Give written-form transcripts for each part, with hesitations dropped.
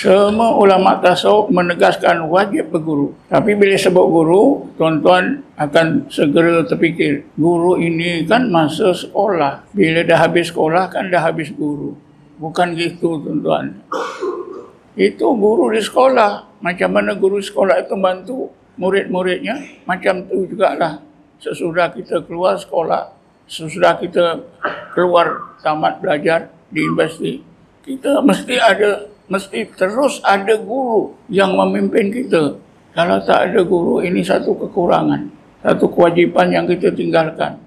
Semua ulama tasawuf menegaskan wajib berguru. Tapi bila sebut guru, tuan-tuan akan segera terfikir, guru ini kan masa sekolah. Bila dah habis sekolah kan dah habis guru. Bukan gitu, tuan-tuan. Itu guru di sekolah. Macam mana guru sekolah itu bantu murid-muridnya, macam tu jugalah sesudah kita keluar sekolah, sesudah kita keluar tamat belajar di universiti, kita mesti terus ada guru yang memimpin kita. Kalau tak ada guru, ini satu kekurangan, satu kewajipan yang kita tinggalkan.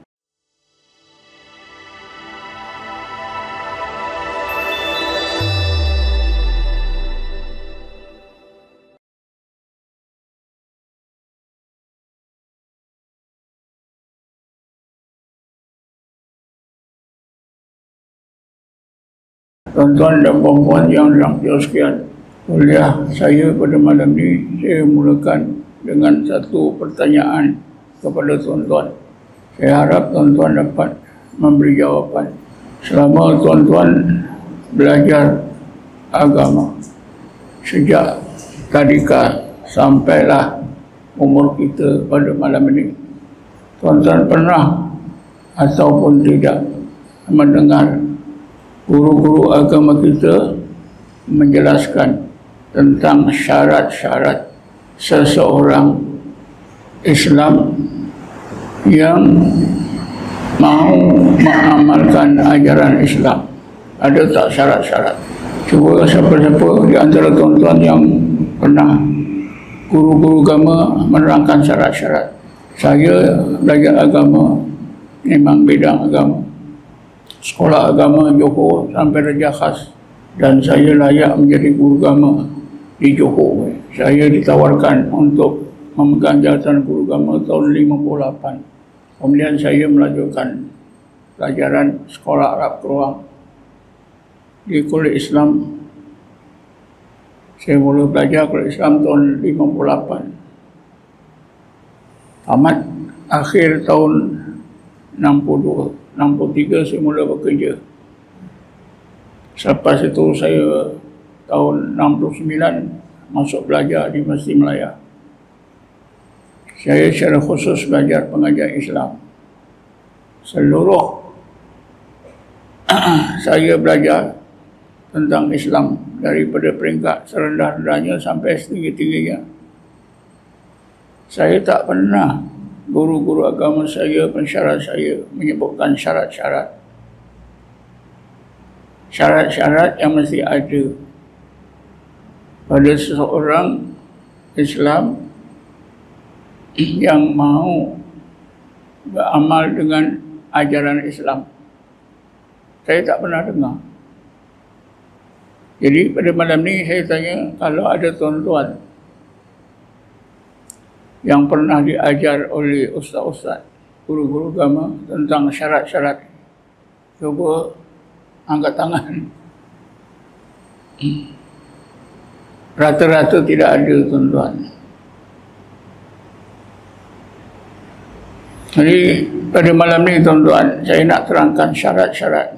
Tuan-tuan dan puan-puan yang dirahmati sekalian, kuliah saya pada malam ini saya mulakan dengan satu pertanyaan kepada tuan-tuan. Saya harap tuan-tuan dapat memberi jawapan. Selama tuan-tuan belajar agama sejak tadika sampailah umur kita pada malam ini, tuan-tuan pernah ataupun tidak mendengar guru-guru agama kita menjelaskan tentang syarat-syarat seseorang Islam yang mahu mengamalkan ajaran Islam? Ada tak syarat-syarat? Cuba siapa-siapa di antara tuan-tuan yang pernah guru-guru agama menerangkan syarat-syarat. Saya belajar agama, memang bidang agama, sekolah agama Johor sampai Raja Khas, dan saya layak menjadi guru agama di Johor. Saya ditawarkan untuk memegang jawatan guru agama tahun 58. Kemudian saya melanjutkan pelajaran sekolah Arab Keruang di Kuliah Islam. Saya mula belajar Kuliah Islam tahun 58. Tamat akhir tahun 63 saya mula bekerja. Selepas itu saya tahun 69 masuk belajar di Masjid Melaya. Saya secara khusus belajar pengajian Islam. Seluruh saya belajar tentang Islam daripada peringkat serendah-rendahnya sampai setinggi-tingginya. Saya tak pernah guru-guru agama saya, pensyarat saya menyebutkan syarat-syarat. Syarat-syarat yang mesti ada pada seseorang Islam yang mahu beramal dengan ajaran Islam. Saya tak pernah dengar. Jadi pada malam ni saya tanya, kalau ada tuan-tuan yang pernah diajar oleh ustaz-ustaz, guru-guru agama tentang syarat-syarat, cuba angkat tangan. Rata-rata tidak ada, tuan-tuan. Jadi pada malam ni, tuan-tuan, saya nak terangkan syarat-syarat.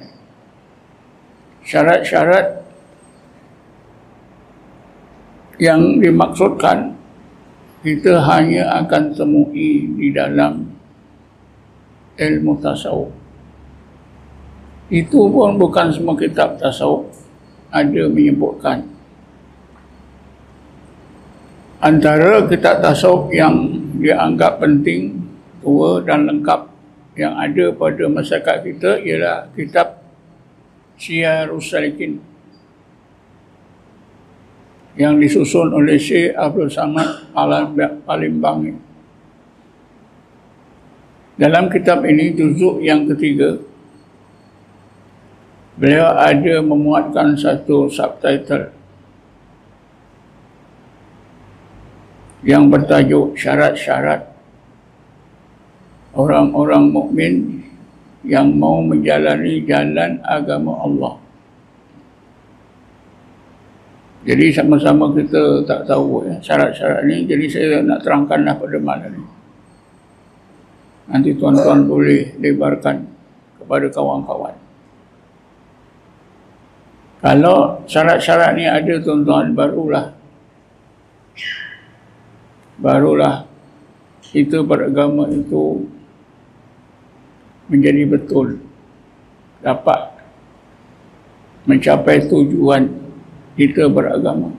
Syarat-syarat yang dimaksudkan kita hanya akan temui di dalam ilmu tasawuf. Itu pun bukan semua kitab tasawuf ada menyebutkan. Antara kitab tasawuf yang dianggap penting, tua dan lengkap yang ada pada masyarakat kita ialah kitab Syiarus Salikin yang disusun oleh Syekh Abdul Samad Palimbangi. Dalam kitab ini, juzuk yang ketiga, beliau ada memuatkan satu subtitle yang bertajuk syarat-syarat orang-orang mukmin yang mau menjalani jalan agama Allah. Jadi sama-sama kita tak tahu syarat-syarat ni. Jadi saya nak terangkanlah pada malam ni. Nanti tuan-tuan boleh lebarkan kepada kawan-kawan. Kalau syarat-syarat ni ada tuan-tuan, barulah kita beragama itu menjadi betul, dapat mencapai tujuan kita beragama.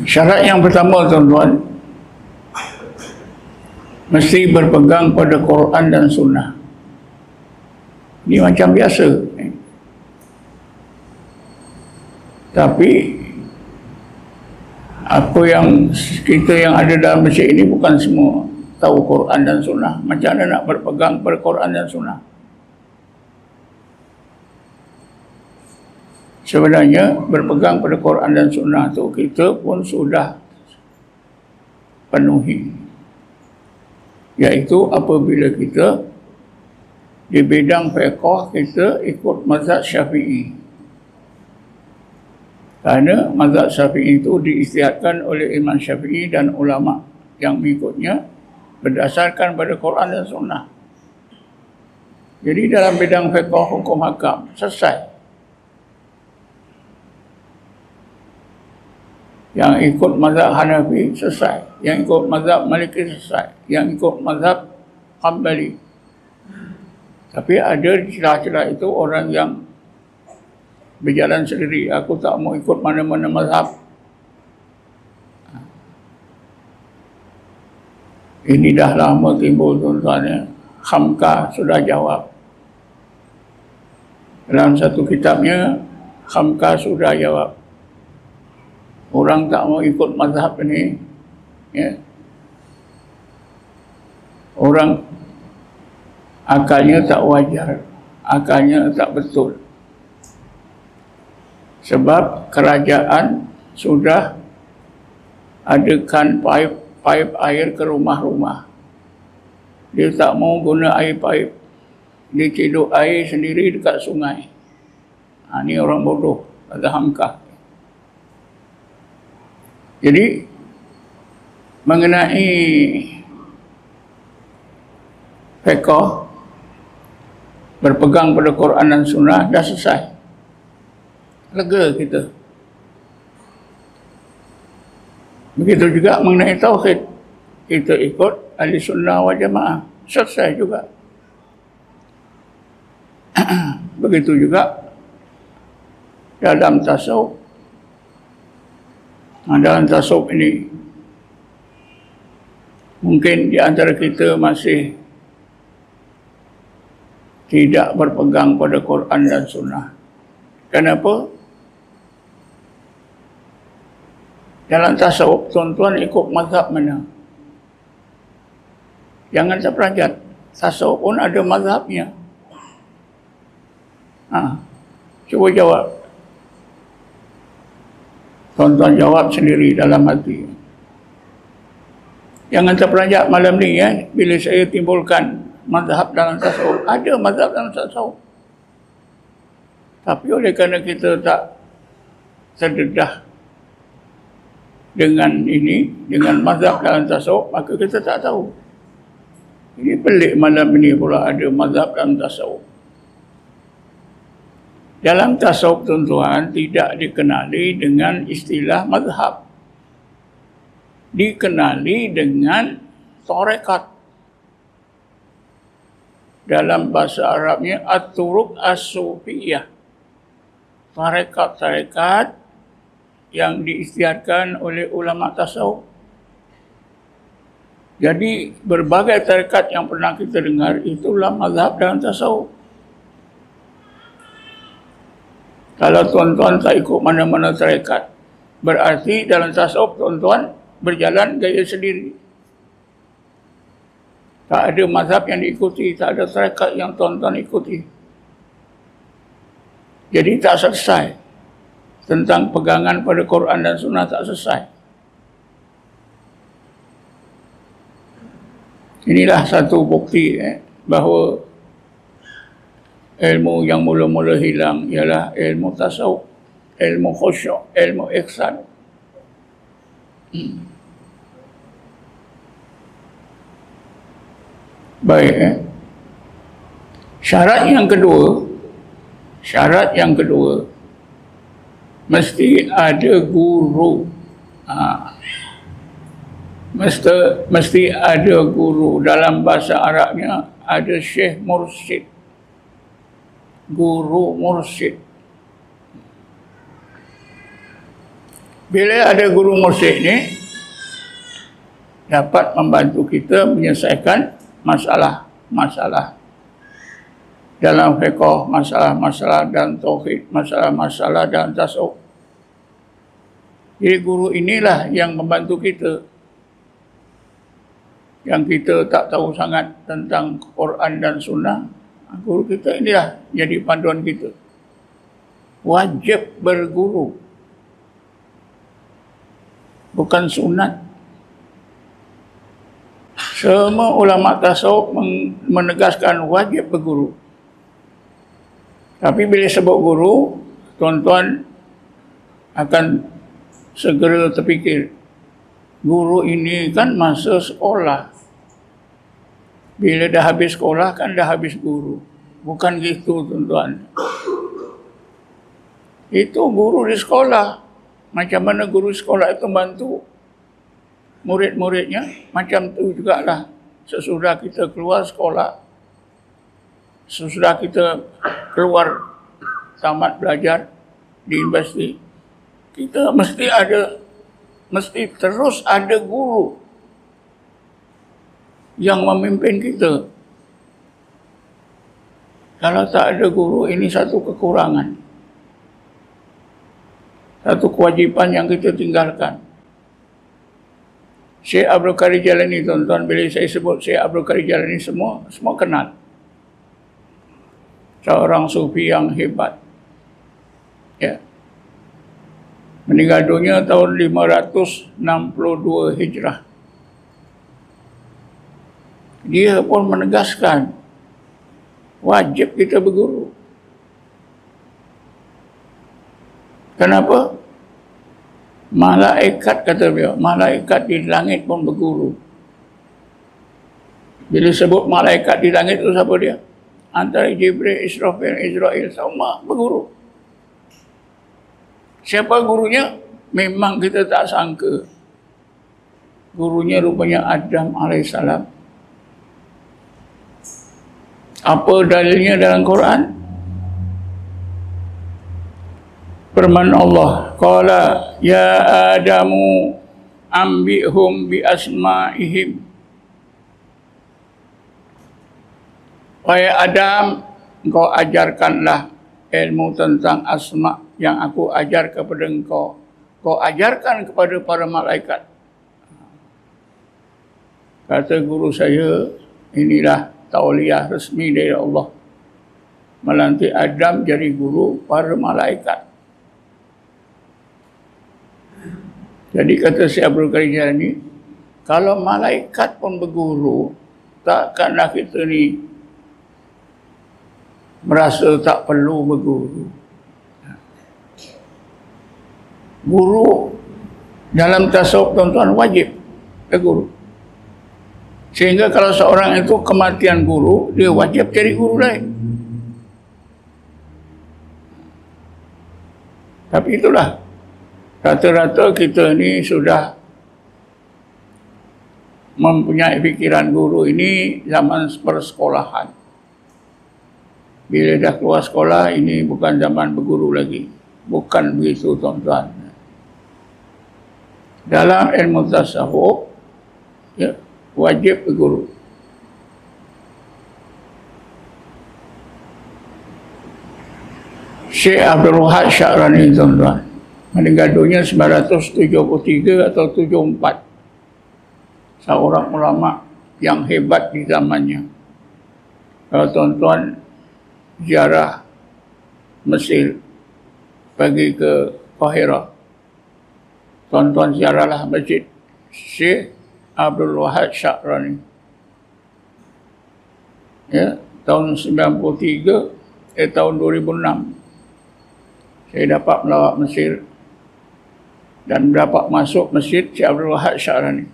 Syarat yang pertama tuan-tuan, mesti berpegang pada Quran dan Sunnah. Ini macam biasa. Tapi apa yang kita yang ada dalam masjid ini bukan semua tahu Quran dan Sunnah. Macam mana nak berpegang pada Quran dan Sunnah? Sebenarnya berpegang pada Quran dan Sunnah itu kita pun sudah penuhi. Iaitu apabila kita di bidang fiqh kita ikut mazhab Syafi'i. Kerana mazhab Syafi'i itu diisytiharkan oleh Imam Syafi'i dan ulama yang mengikutnya berdasarkan pada Quran dan Sunnah. Jadi dalam bidang fiqh hukum hakam selesai. Yang ikut mazhab Hanafi selesai, yang ikut mazhab Maliki selesai, yang ikut mazhab Hanbali. Tapi ada di celah-celah itu orang yang berjalan sendiri. Aku tak mau ikut mana-mana mazhab. Ini dah lama timbul tuan-tuan ya. Hamka sudah jawab. Dalam satu kitabnya, Hamka sudah jawab. Orang tak mau ikut mazhab ini, ya. Orang akalnya tak wajar, akalnya tak betul. Sebab kerajaan sudah adakan paip air ke rumah-rumah. Dia tak mau guna air paip. Dia cedok air sendiri dekat sungai. Ini orang bodoh, kata Hamka. Jadi mengenai fiqh berpegang pada Quran dan Sunnah dah selesai. Lega kita. Begitu juga mengenai tauhid. Kita ikut ahli sunnah wal jamaah. Selesai juga. Begitu juga dalam tasawuf. Dalam tasawuf ini mungkin di antara kita masih tidak berpegang pada Quran dan Sunnah. Kenapa? Dalam tasawuf tuan-tuan ikut mazhab mana? Jangan terperanjat. Tasawuf pun ada mazhabnya. Cuba jawab. Tuan-tuan jawab sendiri dalam hati. Jangan terperanjat malam ni ya, bila saya timbulkan mazhab dalam tasawuf. Ada mazhab dalam tasawuf. Tapi oleh kerana kita tak terdedah dengan ini, dengan mazhab dalam tasawuf, maka kita tak tahu. Ini pelik malam ini pula ada mazhab dalam tasawuf. Dalam tasawuf tuan-tuan tidak dikenali dengan istilah mazhab. Dikenali dengan tarekat. Dalam bahasa Arabnya at-turuq as-sufiyah. Tarekat-tarekat yang diisytiharkan oleh ulama tasawuf. Jadi berbagai tarekat yang pernah kita dengar itulah mazhab dalam tasawuf. Kalau tuan-tuan tak ikut mana-mana tarekat, berarti dalam tasawuf tuan-tuan berjalan gaya sendiri. Tak ada mazhab yang diikuti, tak ada tarekat yang tuan-tuan ikuti. Jadi tak selesai. Tentang pegangan pada Quran dan Sunnah tak selesai. Inilah satu bukti bahawa ilmu yang mula-mula hilang ialah ilmu tasawuf, ilmu khusyuk, ilmu ihsan. Baik. Syarat yang kedua, mesti ada guru. Mesti ada guru. Dalam bahasa Arabnya ada syekh mursyid, guru mursyid. Bila ada guru mursyid ni, dapat membantu kita menyelesaikan masalah-masalah dalam fiqh, masalah-masalah dan tauhid, masalah-masalah dan tasawuf. Jadi guru inilah yang membantu kita. Yang kita tak tahu sangat tentang Quran dan Sunnah, guru kita inilah jadi panduan kita. Wajib berguru, bukan sunat. Semua ulama tasawuf menegaskan wajib berguru. Tapi bila sebut guru, tuan-tuan akan segera terfikir, guru ini kan masa sekolah. Bila dah habis sekolah kan dah habis guru. Bukan gitu, tuan-tuan. Itu guru di sekolah. Macam mana guru sekolah itu bantu murid-muridnya, macam tu jugalah sesudah kita keluar sekolah, sesudah kita keluar tamat belajar di universiti, kita mesti terus ada guru yang memimpin kita. Kalau tak ada guru, ini satu kekurangan, satu kewajipan yang kita tinggalkan. Syekh Abdul Qadir Jailani, tuan-tuan, bila saya sebut Syekh Abdul Qadir Jailani, semua kenal. Seorang sufi yang hebat. Ya. Meninggal dunia tahun 562 Hijrah. Dia pun menegaskan wajib kita berguru. Kenapa? Malaikat, kata beliau, malaikat di langit pun berguru. Bila sebut malaikat di langit itu siapa dia? Antara Jibril, Israfil, Israel, semua berguru. Siapa gurunya? Memang kita tak sangka. Gurunya rupanya Adam alaihissalam. Apa dalilnya dalam Quran? Firman Allah, qala ya Adamu ambihum bi asma'ihim. Wahai Adam, engkau ajarkanlah ilmu tentang asma yang aku ajar kepada engkau. Kau ajarkan kepada para malaikat. Kata guru saya, inilah tauliah resmi dari Allah, melantik Adam jadi guru para malaikat. Jadi kata Syekh Abdul Qadir Jailani, kalau malaikat pun berguru, takkanlah kita ni merasa tak perlu berguru. Guru dalam tasawuf, tuan-tuan, wajib berguru. Sehingga kalau seorang itu kematian guru, dia wajib cari guru lain. Tapi itulah, rata-rata kita ni sudah mempunyai fikiran guru ini zaman persekolahan. Bila dah keluar sekolah, ini bukan zaman berguru lagi. Bukan begitu, tuan-tuan. Dalam ilmu tasawuf, ya, wajib berguru. Syekh Abdul Wahab Sya'rani, tuan-tuan, meninggal dunia 973 atau 74. Seorang ulama yang hebat di zamannya. Kalau tuan-tuan ziarah Mesir, pergi ke Qahirah, tuan-tuan ziarahlah masjid Syekh Abdul Wahab Sya'rani. Ya, tahun 93, tahun 2006 saya dapat melawat Mesir dan dapat masuk masjid Syekh Abdul Wahab Sya'rani.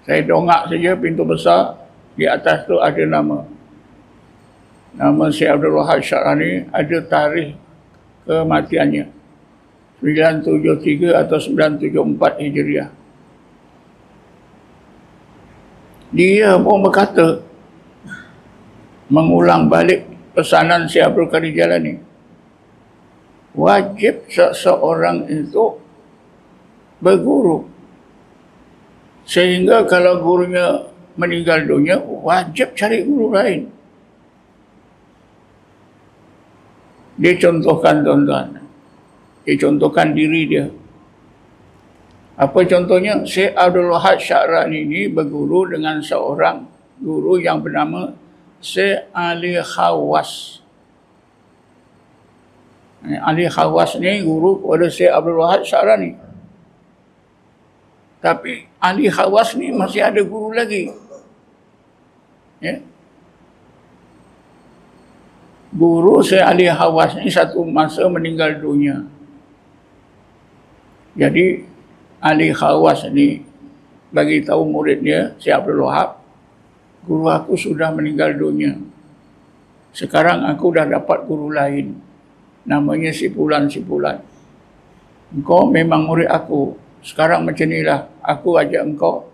Saya dongak saja pintu besar, di atas tu ada nama nama Syekh Abdul Wahab Syarani ada tarikh kematiannya 973 atau 974 Hijriah. Dia pun berkata, mengulang balik pesanan Syekh Abdul Qadir Jalani, wajib seseorang itu berguru, sehingga kalau gurunya meninggal dunia, wajib cari guru lain. Dia contohkan tuan-tuan, dia contohkan diri dia. Apa contohnya? Syekh Abdul Wahab Syarani ini berguru dengan seorang guru yang bernama Syekh Ali Khawas. Ali Khawas ni guru kepada Syekh Abdul Wahab Syarani. Tapi Ali Khawas ni masih ada guru lagi. Ya. Guru Syekh Ali Khawas ni satu masa meninggal dunia. Jadi Ali Khawas ni bagi tahu muridnya Syekh Abdul Wahab, guru aku sudah meninggal dunia. Sekarang aku dah dapat guru lain, namanya si Fulan-si Fulan. Engkau memang murid aku. Sekarang macam inilah, aku ajak engkau,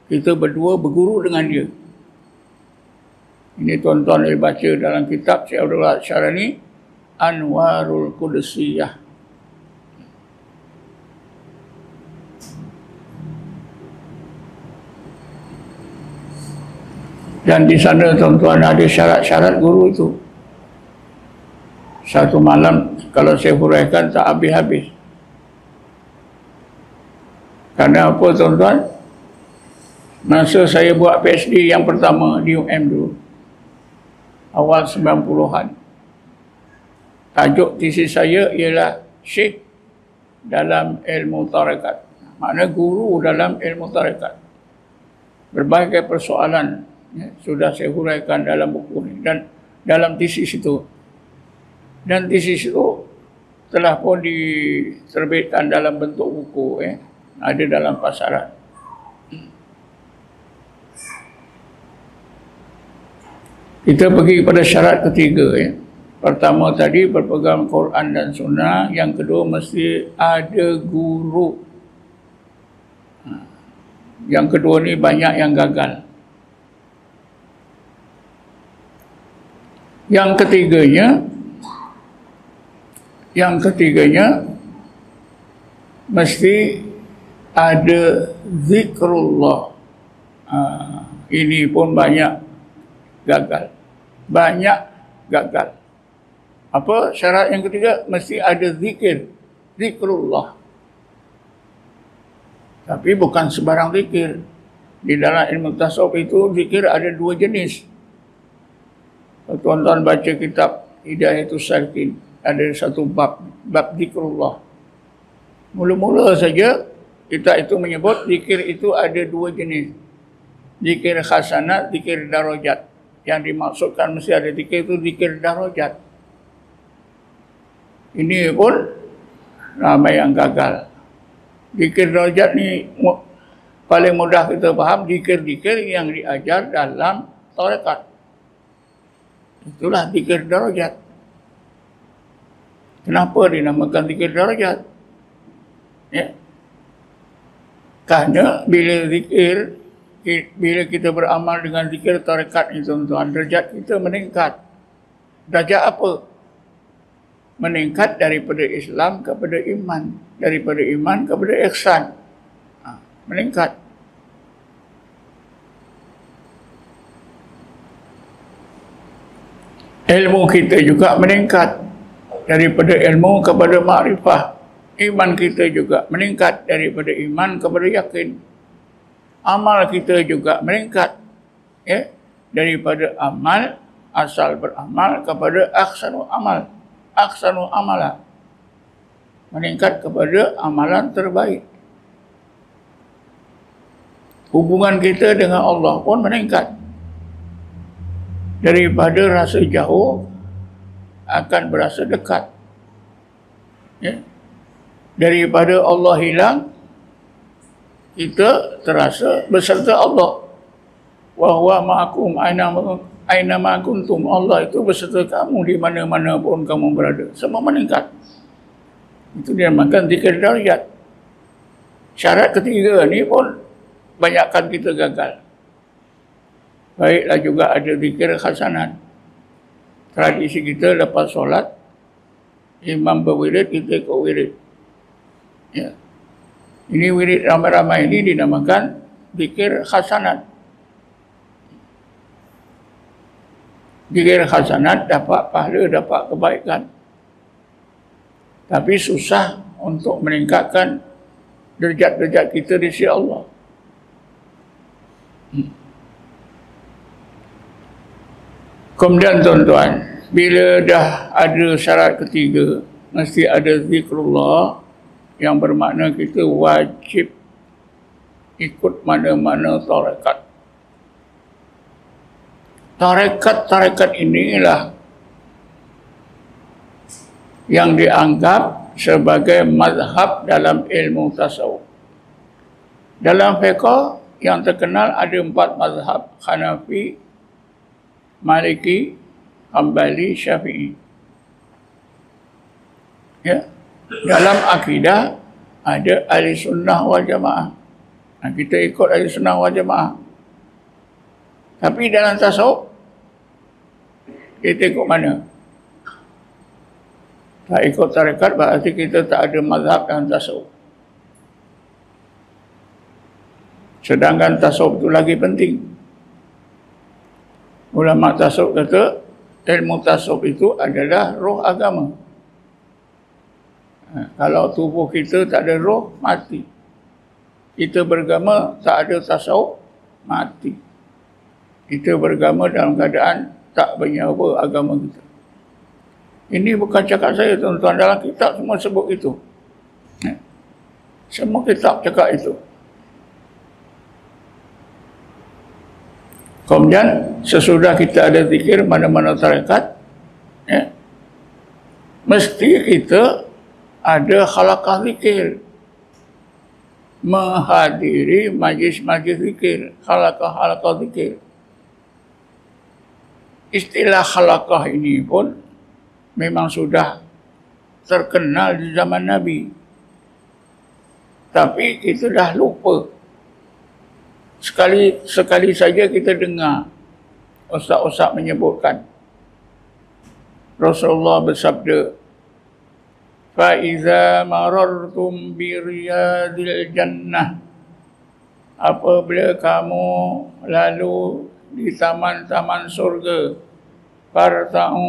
kita berdua berguru dengan dia. Ini tuan-tuan boleh baca dalam kitab Syekh Abdul Wahab Syarani, Anwarul Qudusiyah. Dan di sana tuan-tuan ada syarat-syarat guru itu. Satu malam kalau saya huraikan tak habis-habis. Karena apa tuan-tuan? Masa saya buat PhD yang pertama di UM dulu, awal 90-an, tajuk tesis saya ialah Syekh dalam ilmu tarekat. Makna guru dalam ilmu tarekat. Berbagai persoalan sudah saya huraikan dalam buku ini dan dalam tesis itu. Dan tesis itu telah pun diterbitkan dalam bentuk buku, ada dalam pasaran. Kita pergi pada syarat ketiga. Pertama tadi berpegang Quran dan Sunnah. Yang kedua mesti ada guru. Yang kedua ni banyak yang gagal. Yang ketiganya mesti ada zikrullah. Ini pun banyak gagal. Apa syarat yang ketiga? Mesti ada zikrullah. Tapi bukan sebarang zikir. Di dalam ilmu tasawuf itu zikir ada dua jenis. Tuan-tuan baca kitab Hidayatus Salikin, ada satu bab zikrullah. Mula-mula saja kita itu menyebut zikir itu ada dua jenis. Zikir hasanat, zikir darajat. Yang dimaksudkan mesti ada zikir itu zikir darajat. Ini pun ramai yang gagal. Zikir darajat ni paling mudah kita faham, zikir-zikir yang diajar dalam tarekat. Itulah zikir darajat. Kenapa dinamakan zikir darajat? Ya. Kerana bila kita beramal dengan zikir tarekat ni tuan-tuan, derajat kita meningkat. Derajat apa? Meningkat daripada Islam kepada iman, daripada iman kepada ihsan. Meningkat. Ilmu kita juga meningkat daripada ilmu kepada makrifah. Iman kita juga meningkat daripada iman kepada yakin. Amal kita juga meningkat, ya, daripada amal asal beramal kepada ahsanu amal. Ahsanu amala, meningkat kepada amalan terbaik. Hubungan kita dengan Allah pun meningkat. Daripada rasa jauh akan berasa dekat. Ya. Daripada Allah hilang, kita terasa beserta Allah. Wa huwa ma'akum aina Aina ma kuntum, Allah itu beserta kamu di mana-mana pun kamu berada. Semua meningkat. Itu dinamakan zikir darjat. Syarat ketiga ni pun banyakkan kita gagal. Baiklah juga ada zikir hasanat. Tradisi kita lepas solat, imam berwirid, kita ikut wirid. Ya. Ini wirid ramai-ramai ini dinamakan zikir hasanat. Zikir hasanat dapat pahala, dapat kebaikan. Tapi susah untuk meningkatkan derajat-derajat kita di sisi Allah. Kemudian tuan-tuan, bila dah ada syarat ketiga, mesti ada zikrullah yang bermakna kita wajib ikut mana-mana tarekat. Tarekat-tarekat inilah yang dianggap sebagai mazhab dalam ilmu tasawuf. Dalam fiqh yang terkenal ada 4 mazhab: Hanafi, Maliki, Hambali, Syafi'i. Ya. Dalam akidah ada ahli sunnah wal jamaah. Nah, kita ikut ahli sunnah wal jamaah. Tapi dalam tasawuf kita ikut mana? Tak ikut tarekat berarti kita tak ada mazhab dalam tasawuf. Sedangkan tasawuf itu lagi penting. Ulama tasawuf kata ilmu tasawuf itu adalah roh agama. Kalau tubuh kita tak ada roh, mati. Kita beragama tak ada tasawuf, mati. Kita beragama dalam keadaan tak bernyawa agama kita. Ini bukan cakap saya tuan-tuan, dalam kitab semua sebut itu. Semua kitab cakap itu. Kemudian sesudah kita ada zikir mana-mana tarekat, mesti kita ada khalaqah zikir. Menghadiri majlis-majlis zikir, khalaqah zikir. Istilah khalaqah ini pun memang sudah terkenal di zaman Nabi. Tapi kita dah lupa. Sekali saja kita dengar ustaz-ustaz menyebutkan. Rasulullah bersabda, "Fa'iza marartum bi riyadil jannah." Apabila kamu lalu di taman-taman surga, farta'u,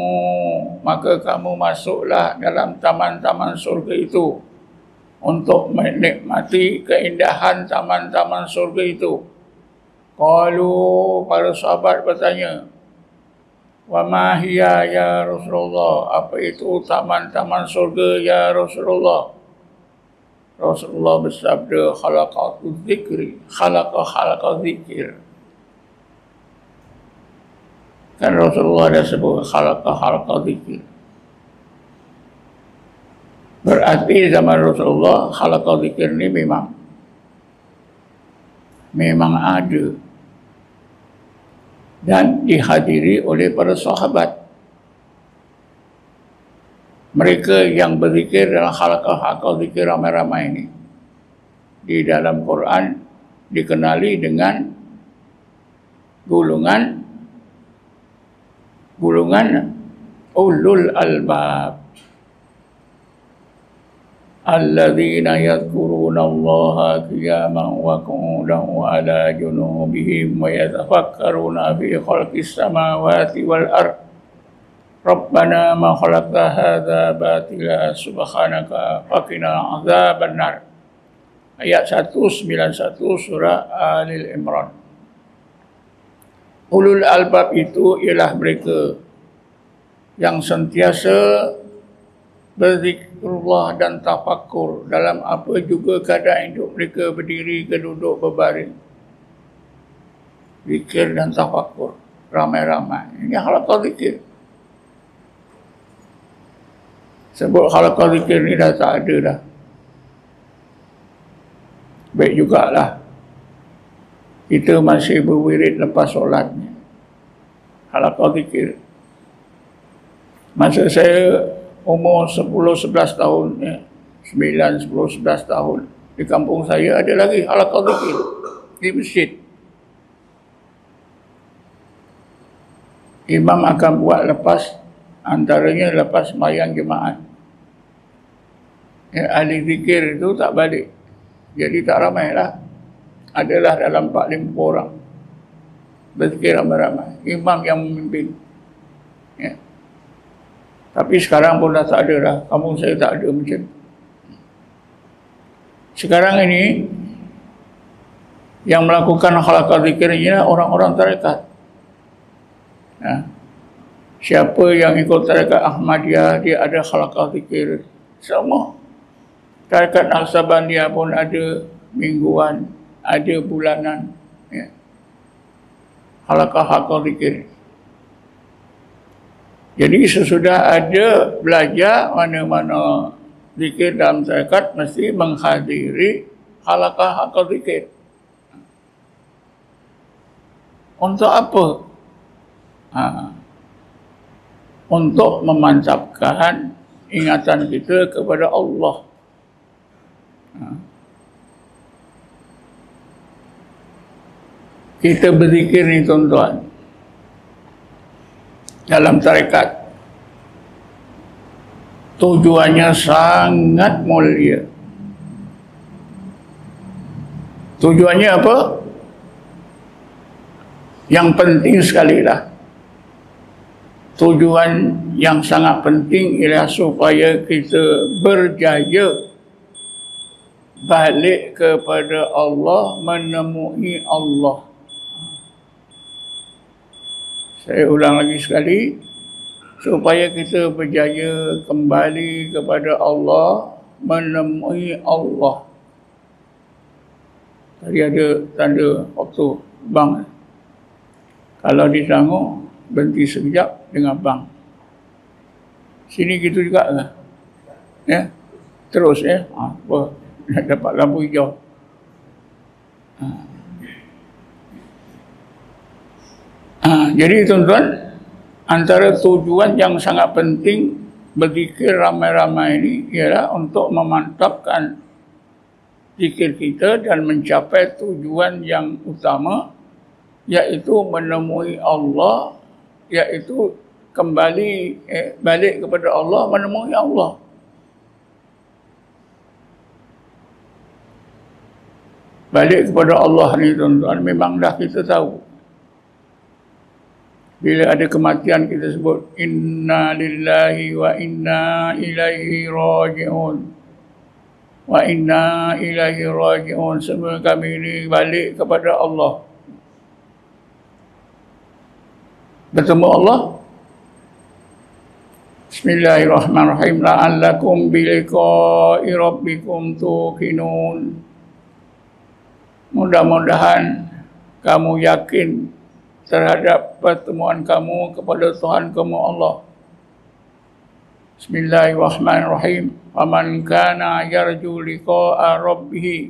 maka kamu masuklah dalam taman-taman surga itu untuk menikmati keindahan taman-taman surga itu. Qalu, para sahabat bertanya, "Wa ma hiya ya Rasulullah?" Apa itu taman-taman surga ya Rasulullah? Rasulullah bersabda, "Khalaqatu dzikri." Khalaqa zikir. Kan Rasulullah dah sebut khalaqa zikir. Berarti zaman Rasulullah khalaqa zikir ni memang ada dan dihadiri oleh para sahabat. Mereka yang berzikir dalam khalaqa zikir ramai-ramai ini di dalam Quran dikenali dengan golongan ulul albab, alladzina yadhkuruna Allaha qiyaman wa qu'udan wa ala junubihim wa yatafakkaruna fi khalqis samawati wal ard. Rabbana ma khalaqta hadza batila subhanaka faqina adzabannar. Ayat 191 surah Al-Imran. Ulul albab itu ialah mereka yang sentiasa berzikrullah dan tafakkur dalam apa juga keadaan hidup mereka, berdiri ke duduk, berbaring. Zikir dan tafakkur ramai-ramai. Ini khalaqah zikir. Sebut khalaqah zikir ni dah tak ada dah. Baik jugalah kita masih berwirid lepas solat ni. halaqah zikir. Masa saya umur 10-11 tahun, 9-10-11 tahun, di kampung saya ada lagi halaqah zikir di masjid. Imam akan buat antaranya lepas sembahyang jemaat. Ahli zikir itu tak balik, jadi tak ramai lah. Adalah dalam 4-5 orang berzikir ramai-ramai, imam yang memimpin. Tapi sekarang pun dah tak ada lah. Kampung saya tak ada macam. Sekarang ini yang melakukan halaqah zikir ini orang-orang tarekat. Siapa yang ikut tarekat Ahmadiyah, dia ada halaqah zikir. Semua tarekat Al-Sabaniyah pun ada mingguan, ada bulanan, halaqah zikir. Jadi sesudah ada belajar mana-mana zikir dalam tarekat, mesti menghadiri halaqah zikir. Untuk apa? Untuk memantapkan ingatan kita kepada Allah. Kita berzikir ni tuan-tuan, dalam tarekat, tujuannya sangat mulia. Tujuannya apa? Yang penting sekali lah. Tujuan yang sangat penting ialah supaya kita berjaya balik kepada Allah, menemui Allah. Saya ulang lagi sekali, supaya kita berjaya kembali kepada Allah, menemui Allah. Tadi ada tanda waktu bang. Kalau ditangguh, berhenti sekejap dengan bang. Sini gitu juga lah. Terus nak dapat lampu hijau. Jadi tuan-tuan, antara tujuan yang sangat penting berzikir ramai-ramai ini ialah untuk memantapkan zikir kita dan mencapai tujuan yang utama, iaitu menemui Allah, iaitu kembali balik kepada Allah, menemui Allah. Balik kepada Allah ni tuan-tuan, memang dah kita tahu. Bila ada kematian kita sebut inna lillahi wa inna ilaihi raji'un. Wa inna ilaihi raji'un. Semua kami ini balik kepada Allah. Bertemu Allah. Bismillahirrahmanirrahim. La'allakum biliqa'i rabbikum tuqinun. Mudah-mudahan kamu yakin terhadap pertemuan kamu kepada Tuhan kamu Allah. Bismillahirrahmanirrahim. Faman kana yarju liqa'a rabbih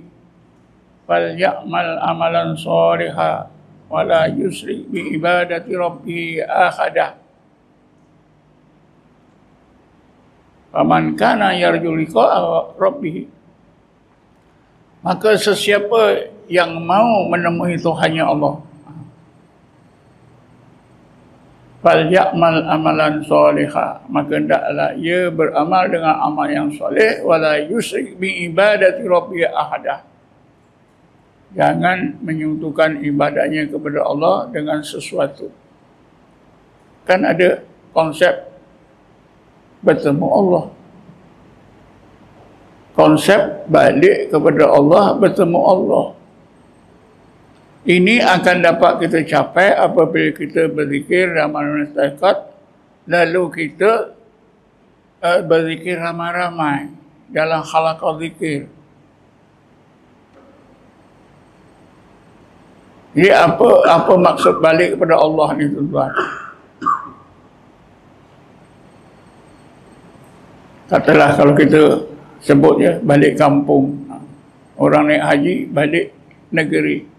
falya'mal amalan shalihan wa la yusyrik bi ibadati rabbih ahada. Faman kana yarju liqa'a rabbih, maka sesiapa yang mau menemui Tuhannya Allah, fal ya'mal amalan solihah, maka hendaklah ia beramal dengan amal yang soleh, wala yusyrik bi ibadati rabbi ahada, jangan menyuntukan ibadahnya kepada Allah dengan sesuatu. Kan ada konsep bertemu Allah, konsep balik kepada Allah, bertemu Allah. Ini akan dapat kita capai apabila kita berzikir ramai-ramai tarekat, lalu kita berzikir ramai-ramai dalam halaqah zikir. Jadi apa maksud balik kepada Allah ni tuan-tuan? Katalah kalau kita sebutnya balik kampung, orang naik haji balik negeri.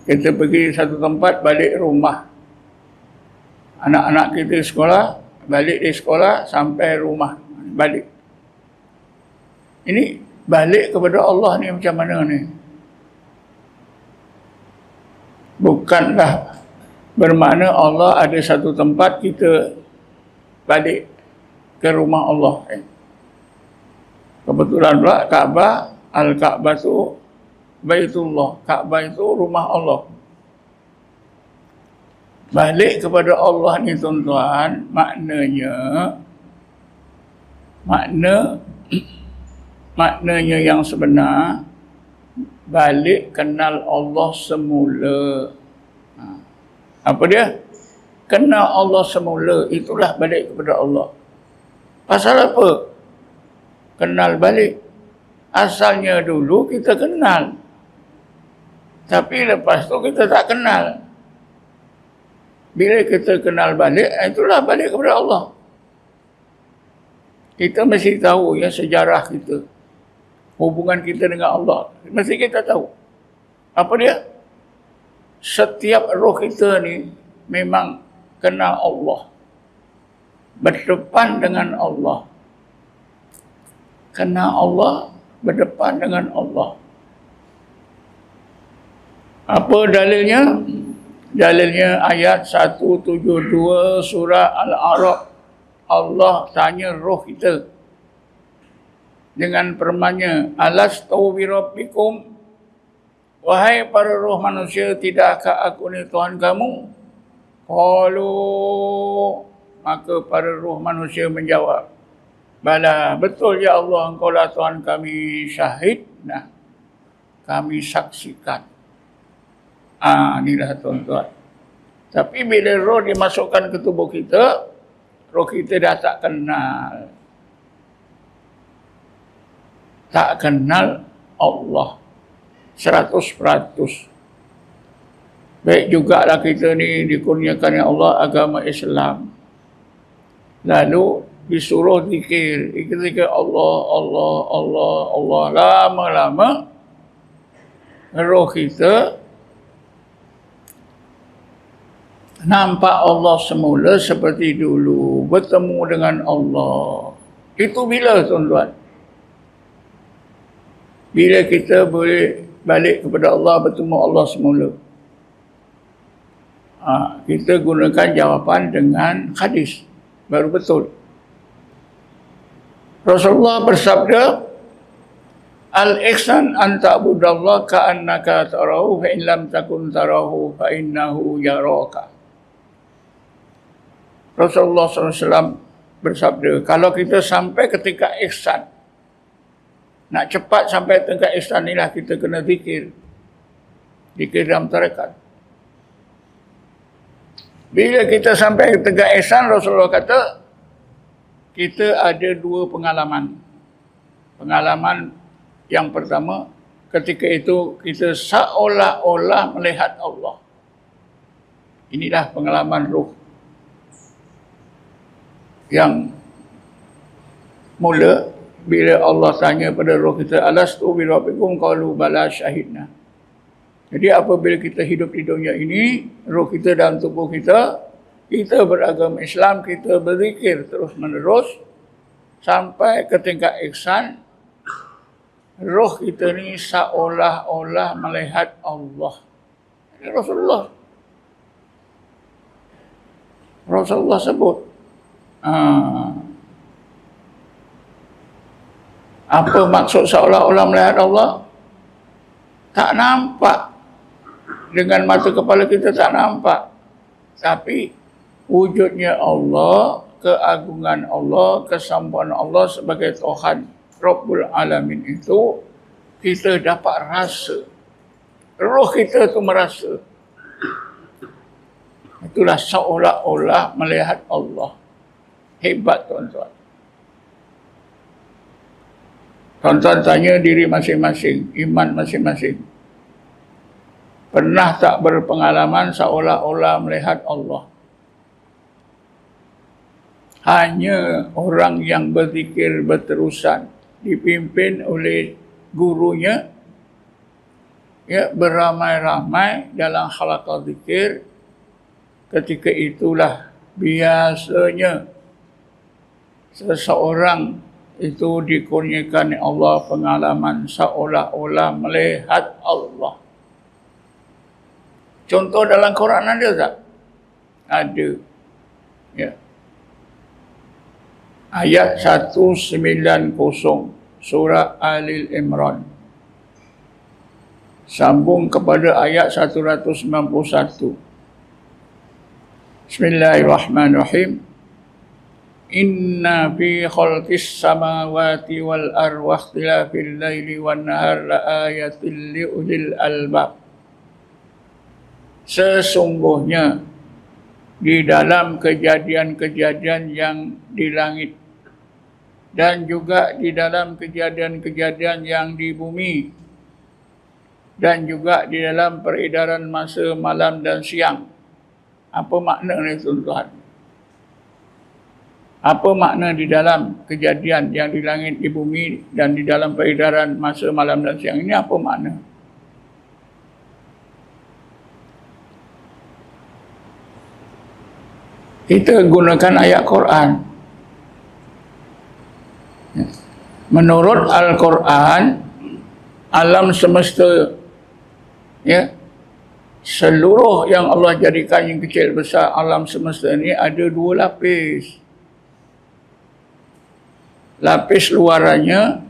Kita pergi satu tempat, balik rumah. Anak-anak kita sekolah, balik dari sekolah sampai rumah, balik. Ini balik kepada Allah ni macam mana ni? Bukanlah bermakna Allah ada satu tempat kita balik ke rumah Allah. Kebetulan pula Kaabah, Al-Kaabah tu Baitullah. Kaabah itu rumah Allah. Balik kepada Allah ni tuan-tuan, maknanya yang sebenar, balik kenal Allah semula. Apa dia? Kenal Allah semula, itulah balik kepada Allah. Pasal apa? Kenal balik. Asalnya dulu kita kenal. Tapi lepas tu kita tak kenal. Bila kita kenal balik, itulah balik kepada Allah. Kita mesti tahu ya sejarah kita. Hubungan kita dengan Allah. Mesti kita tahu. Apa dia? Setiap roh kita ni memang kenal Allah. Berdepan dengan Allah. Kenal Allah, berdepan dengan Allah. Apa dalilnya? Dalilnya ayat 172 surah Al-A'raf. Allah tanya roh kita dengan firman-Nya, "Alastu bi rabbikum?" Wahai para roh manusia, tidakkah aku ni Tuhan kamu? Qalu, maka para roh manusia menjawab, "Bala, betul ya Allah, Engkaulah Tuhan kami, syahid." Nah, kami saksikan. Inilah tuan-tuan. Tapi bila roh dimasukkan ke tubuh kita, roh kita dah tak kenal. Tak kenal Allah 100%. Baik jugalah kita ni dikurniakan oleh Allah agama Islam. Lalu disuruh zikir. Zikir Allah, Allah, Allah, Allah. Lama-lama roh kita nampak Allah semula seperti dulu. Bertemu dengan Allah. Itu bila tuan-tuan? Bila kita boleh balik kepada Allah, bertemu Allah semula. Kita gunakan jawapan dengan hadis. Baru betul. Rasulullah bersabda, "Al-ihsan an ta'budallah ka'annaka tarahu fa in lam takun tarahu fa innahu yaraka." Rasulullah SAW bersabda, kalau kita sampai ketika ihsan, nak cepat sampai tingkat ihsan inilah kita kena zikir. Zikir dalam tarekat. Bila kita sampai tingkat ihsan, Rasulullah kata, kita ada dua pengalaman. Pengalaman yang pertama, ketika itu kita seolah-olah melihat Allah. Inilah pengalaman ruh. Yang mula bila Allah tanya pada roh kita, "Alastu bi rabbikum?" Qalu bala syahidna. Jadi apabila kita hidup di dunia ini, roh kita dalam tubuh kita, kita beragama Islam, kita berzikir terus menerus sampai ke tingkat ihsan, roh kita ni seolah-olah melihat Allah. Ini Rasulullah sebut. Apa maksud seolah-olah melihat Allah? Tak nampak. Dengan mata kepala kita tak nampak. Tapi wujudnya Allah, keagungan Allah, kesempurnaan Allah sebagai Tuhan Rabbul Alamin itu kita dapat rasa. Roh kita tu merasa. Itulah seolah-olah melihat Allah. Hebat tuan-tuan. Tuan-tuan tanya diri masing-masing, iman masing-masing. Pernah tak berpengalaman seolah-olah melihat Allah? Hanya orang yang berzikir berterusan, dipimpin oleh gurunya, ya, beramai-ramai dalam halaqah zikir, ketika itulah biasanya seseorang itu dikurniakan Allah pengalaman seolah-olah melihat Allah. Contoh dalam Quran ada tak? Ada. Ya. Ayat 190 surah Ali Imran. Sambung kepada ayat 191. Bismillahirrahmanirrahim. Inna fi khalqis samawati wal ardi wa ikhtilafil laili wan nahar la ayatil liulil albab. Sesungguhnya di dalam kejadian-kejadian yang di langit dan juga di dalam kejadian-kejadian yang di bumi dan juga di dalam peredaran masa malam dan siang. Apa makna ni tuan-tuan? Apa makna di dalam kejadian yang di langit, di bumi dan di dalam peredaran masa malam dan siang ini? Apa makna? Kita gunakan ayat Quran. Menurut Al-Quran, alam semesta, ya, seluruh yang Allah jadikan yang kecil besar alam semesta ini ada dua lapis. Lapis luarannya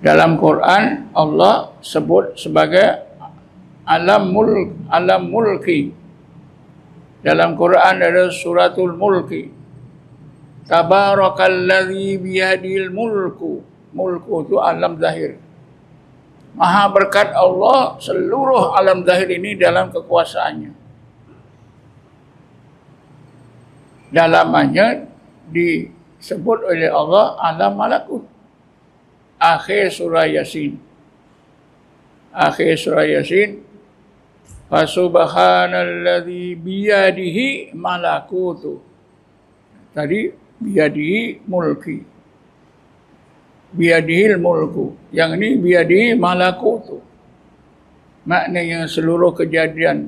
dalam Quran Allah sebut sebagai alam mulki. Dalam Quran ada suratul mulki. Tabarakalladzi biyadil mulku. Mulku itu alam zahir. Maha berkat Allah, seluruh alam zahir ini dalam kekuasaannya. Dalamannya disebut oleh Allah alam malakut. Akhir surah Yasin. Akhir surah Yasin. Fasubhanalladzi biyadihi malakutu. Tadi biyadihi mulki. Biyadihil mulku. Yang ini biyadihi malakutu. Maknanya seluruh kejadian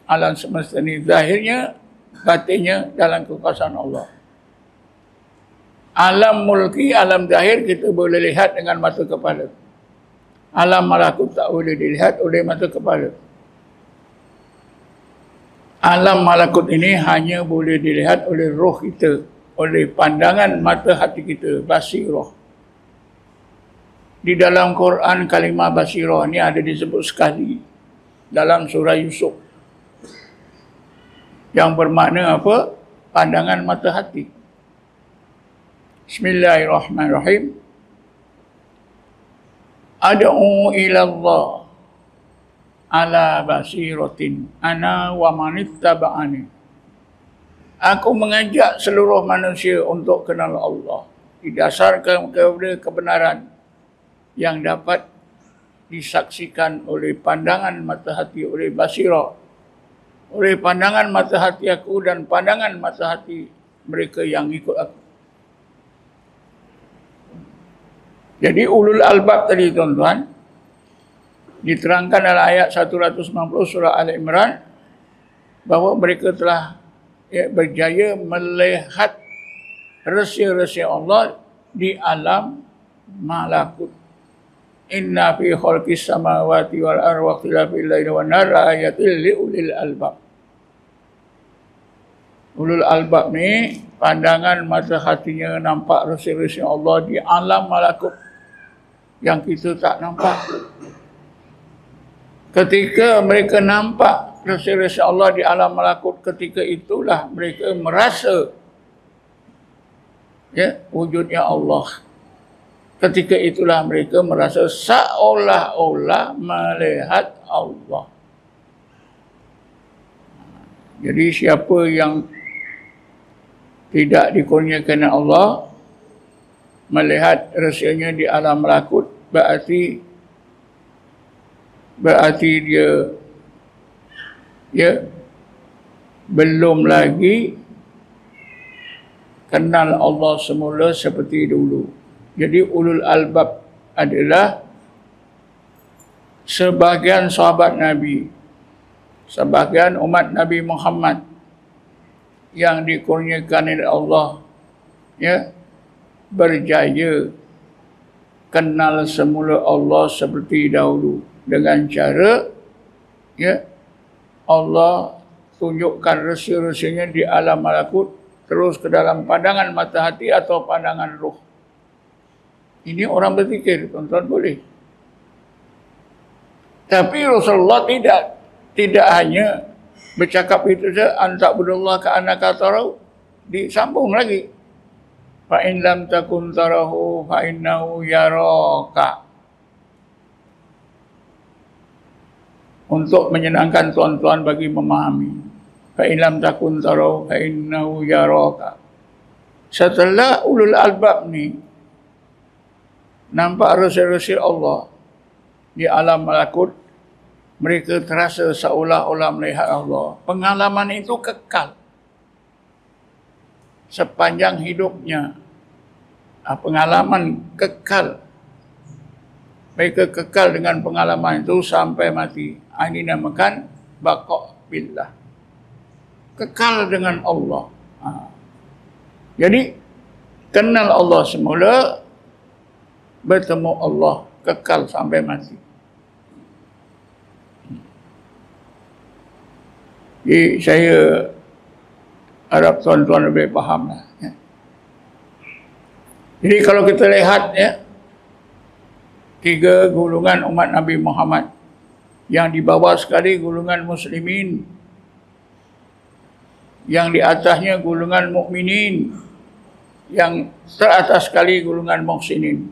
alam semesta ini zahirnya, batinnya dalam kekuasaan Allah. Alam mulki, alam zahir kita boleh lihat dengan mata kepala. Alam malakut tak boleh dilihat oleh mata kepala. Alam malakut ini hanya boleh dilihat oleh roh kita, oleh pandangan mata hati kita, basirah. Di dalam Quran kalimah basirah ini ada disebut sekali dalam surah Yusuf. Yang bermakna apa? Pandangan mata hati. Bismillahirrahmanirrahim. Ad'u ila Allah ala basiratin ana wa manittaba'ani. Aku mengajak seluruh manusia untuk kenal Allah didasarkan kepada kebenaran yang dapat disaksikan oleh pandangan mata hati, oleh basirah, oleh pandangan mata hati aku dan pandangan mata hati mereka yang ikut aku. Jadi ulul albab tadi tuan-tuan diterangkan dalam ayat 190 surah Al-Imran bahawa mereka telah berjaya melihat rahsia-rahsia Allah di alam malakut. Inna fi khalqis samawati wal ardi wa ikhtilafil laili wan nahari ayatil liulil albab. Ulul albab ni pandangan mata hatinya nampak rahsia-rahsia Allah di alam malakut yang kita tak nampak. Ketika mereka nampak rahsia-rahsia Allah di alam malakut, ketika itulah mereka merasa wujudnya Allah. Ketika itulah mereka merasa seolah-olah melihat Allah. Jadi siapa yang tidak dikurniakan Allah melihat rahsianya di alam malakut, berarti dia belum lagi kenal Allah semula seperti dulu. Jadi ulul albab adalah sebahagian sahabat Nabi, sebahagian umat Nabi Muhammad yang dikurniakan oleh Allah, ya, berjaya kenal semula Allah seperti dahulu dengan cara, ya, Allah tunjukkan rahsia-rahsianya di alam malakut terus ke dalam pandangan mata hati atau pandangan roh. Ini orang berzikir, tuan-tuan boleh. Tapi Rasulullah tidak hanya bercakap itu saja, anta'budullah ka'annaka tarahu, disambung lagi. Fa in lam takun tarahu fa innahu yaraka. Untuk menyenangkan tuan-tuan bagi memahami. Fa in lam takun tarahu fa innahu yaraka. Setelah ulul albab ni nampak rahsia-rahsia Allah di alam malakut, mereka terasa seolah-olah melihat Allah. Pengalaman itu kekal sepanjang hidupnya. Pengalaman kekal. Mereka kekal dengan pengalaman itu sampai mati. Ini namakan baqa' billah. Kekal dengan Allah. Jadi kenal Allah semula, bertemu Allah, kekal sampai mati. Jadi saya harap tuan-tuan lebih faham lah, ya. Jadi kalau kita lihat, ya, 3 golongan umat Nabi Muhammad. Yang di bawah sekali golongan muslimin, yang di atasnya golongan mukminin, yang teratas sekali golongan muhsinin.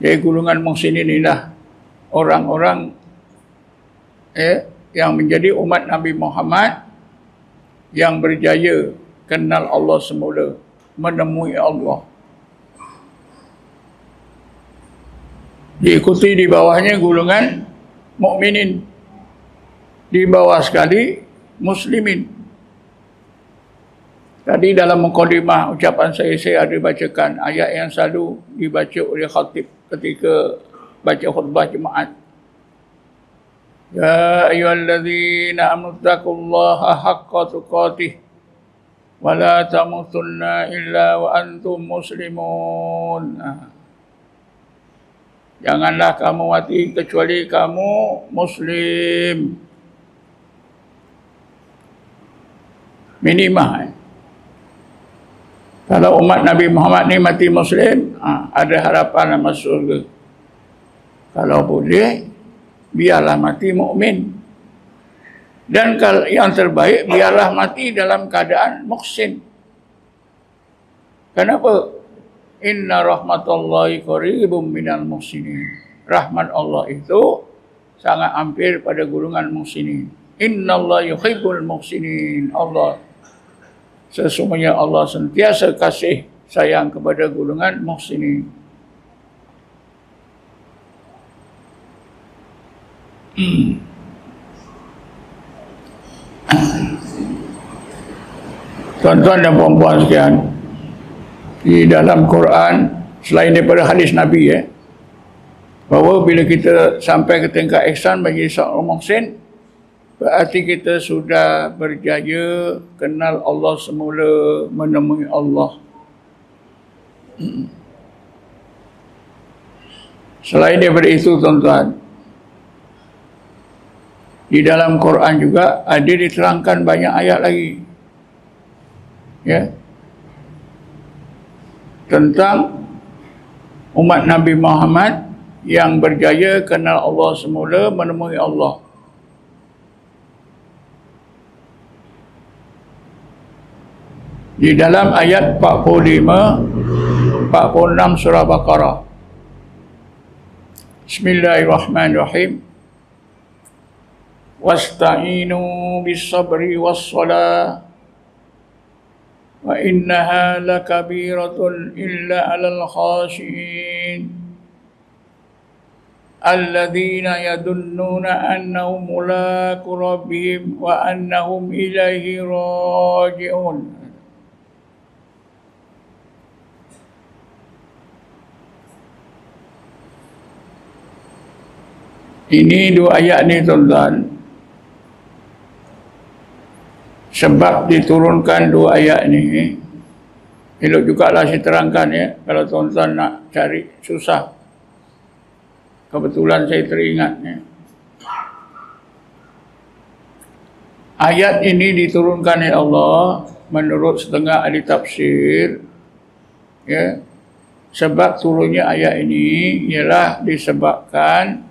Jadi golongan muhsinin inilah orang-orang, yang menjadi umat Nabi Muhammad yang berjaya kenal Allah semula, menemui Allah. Diikuti di bawahnya golongan mukminin, di bawah sekali muslimin. Tadi dalam mukadimah ucapan saya ada bacakan ayat yang selalu dibaca oleh khatib ketika baca khutbah Jumaat. Ya ayyuhalladzina amanu taqullaha haqqa tuqatih wa la tamutunna illa wa antum muslimun. Janganlah kamu mati kecuali kamu muslim. Minimah. Kalau umat Nabi Muhammad ni mati muslim, ada harapan masuk surga. Kalau boleh, biarlah mati mukmin. Dan kalau yang terbaik, biarlah mati dalam keadaan muhsin. Kenapa? Inna rahmatullahi qaribum minal muhsinin. Rahmat Allah itu sangat hampir pada golongan muhsinin. Innallaha yuhibbul muhsinin. Allah, sesungguhnya Allah sentiasa kasih sayang kepada golongan muhsinin. Tuan-tuan dan puan-puan sekalian, di dalam Quran, selain daripada hadis Nabi, bahawa bila kita sampai ke tingkat ihsan menjadi seorang muhsin, berarti kita sudah berjaya kenal Allah semula, menemui Allah. Selain daripada itu, tuan-tuan, di dalam Quran juga ada diterangkan banyak ayat lagi, ya, tentang umat Nabi Muhammad yang berjaya kenal Allah semula, menemui Allah. Di dalam ayat 45, 46 surah Baqarah. Bismillahirrahmanirrahim. Wasta'inu bis-sabri was-salah wa innaha lakabiratun illa 'alal khashiin alladzina yadunnuna annahum mulaqu rabbihim wa annahum ilaihi raji'un. Ini 2 ayat ni, tuan-tuan, sebab diturunkan dua ayat ni, elok jugalah saya terangkan ya, kalau tuan-tuan nak cari susah. Kebetulan saya teringat ya. Ayat ini diturunkan oleh Allah menurut setengah ahli tafsir ya. Sebab turunnya ayat ini ialah disebabkan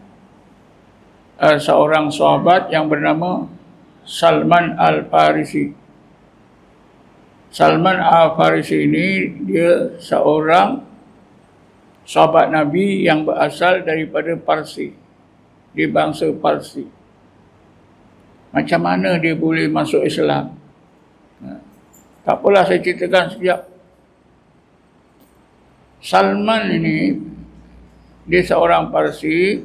seorang sahabat yang bernama Salman Al-Farisi. Salman Al-Farisi ini dia seorang sahabat Nabi yang berasal daripada Parsi. Dia bangsa Parsi. Macam mana dia boleh masuk Islam? Tak apalah saya ceritakan sekejap. Salman ini, dia seorang Parsi.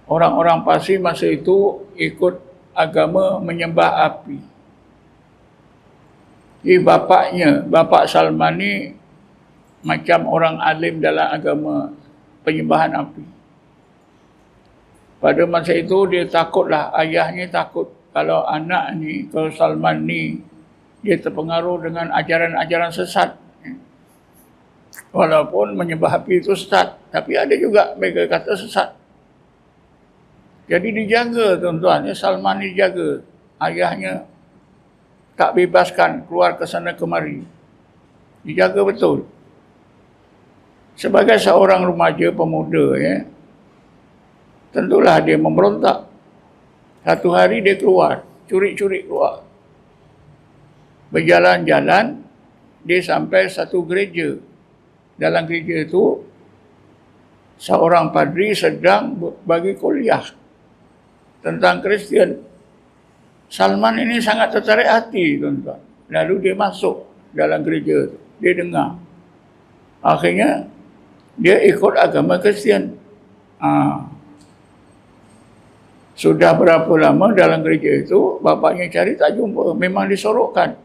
Orang-orang Parsi masa itu ikut agama menyembah api. Jadi bapak Salman ni macam orang alim dalam agama penyembahan api. Pada masa itu dia takutlah, ayahnya takut kalau anak ni, kalau Salman ni, dia terpengaruh dengan ajaran-ajaran sesat. Walaupun menyembah api itu sesat, tapi ada juga mereka kata sesat. Jadi dijaga tuan-tuan, Salman ni dijaga. Ayahnya tak bebaskan keluar ke sana kemari. Dijaga betul. Sebagai seorang remaja pemuda ya, tentulah dia memberontak. Satu hari dia keluar, curi-curi keluar. Berjalan-jalan, dia sampai satu gereja. Dalam gereja itu, seorang padri sedang bagi kuliah tentang Kristian. Salman ini sangat tertarik hati, tuan-tuan. Lalu dia masuk dalam gereja itu. Dia dengar. Akhirnya, dia ikut agama Kristian. Sudah berapa lama dalam gereja itu, bapaknya cari tak jumpa. Memang disorokkan.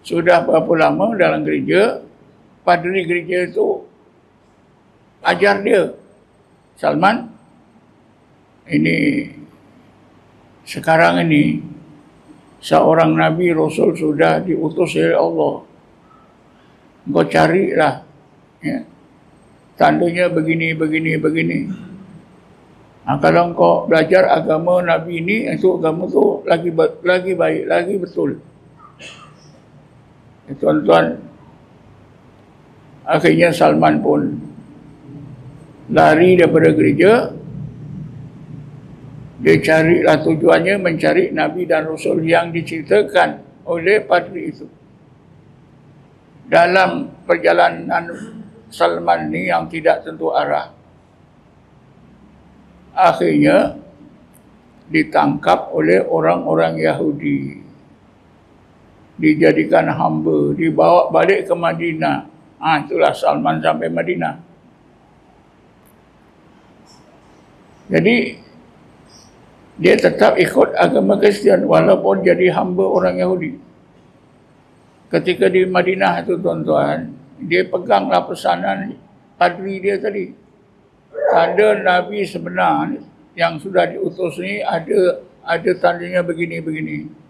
Sudah berapa lama dalam gereja, padri gereja itu ajar dia, Salman, ini sekarang ini seorang Nabi Rasul sudah diutus oleh Allah. Kau carilah ya, tandanya begini, begini, begini. Kalau kau belajar agama Nabi ini, itu agama tu lagi baik, lagi betul. Tuan-tuan, akhirnya Salman pun lari daripada gereja. Dia carilah, tujuannya mencari Nabi dan Rasul yang diceritakan oleh padri itu. Dalam perjalanan Salman ni yang tidak tentu arah, akhirnya ditangkap oleh orang-orang Yahudi. Dijadikan hamba, dibawa balik ke Madinah. Itulah Salman sampai Madinah. Jadi dia tetap ikut agama Kristian walaupun jadi hamba orang Yahudi. Ketika di Madinah itu tuan-tuan, dia peganglah pesanan padri dia tadi. Tanda Nabi sebenar yang sudah diutus ni ada tandanya begini-begini.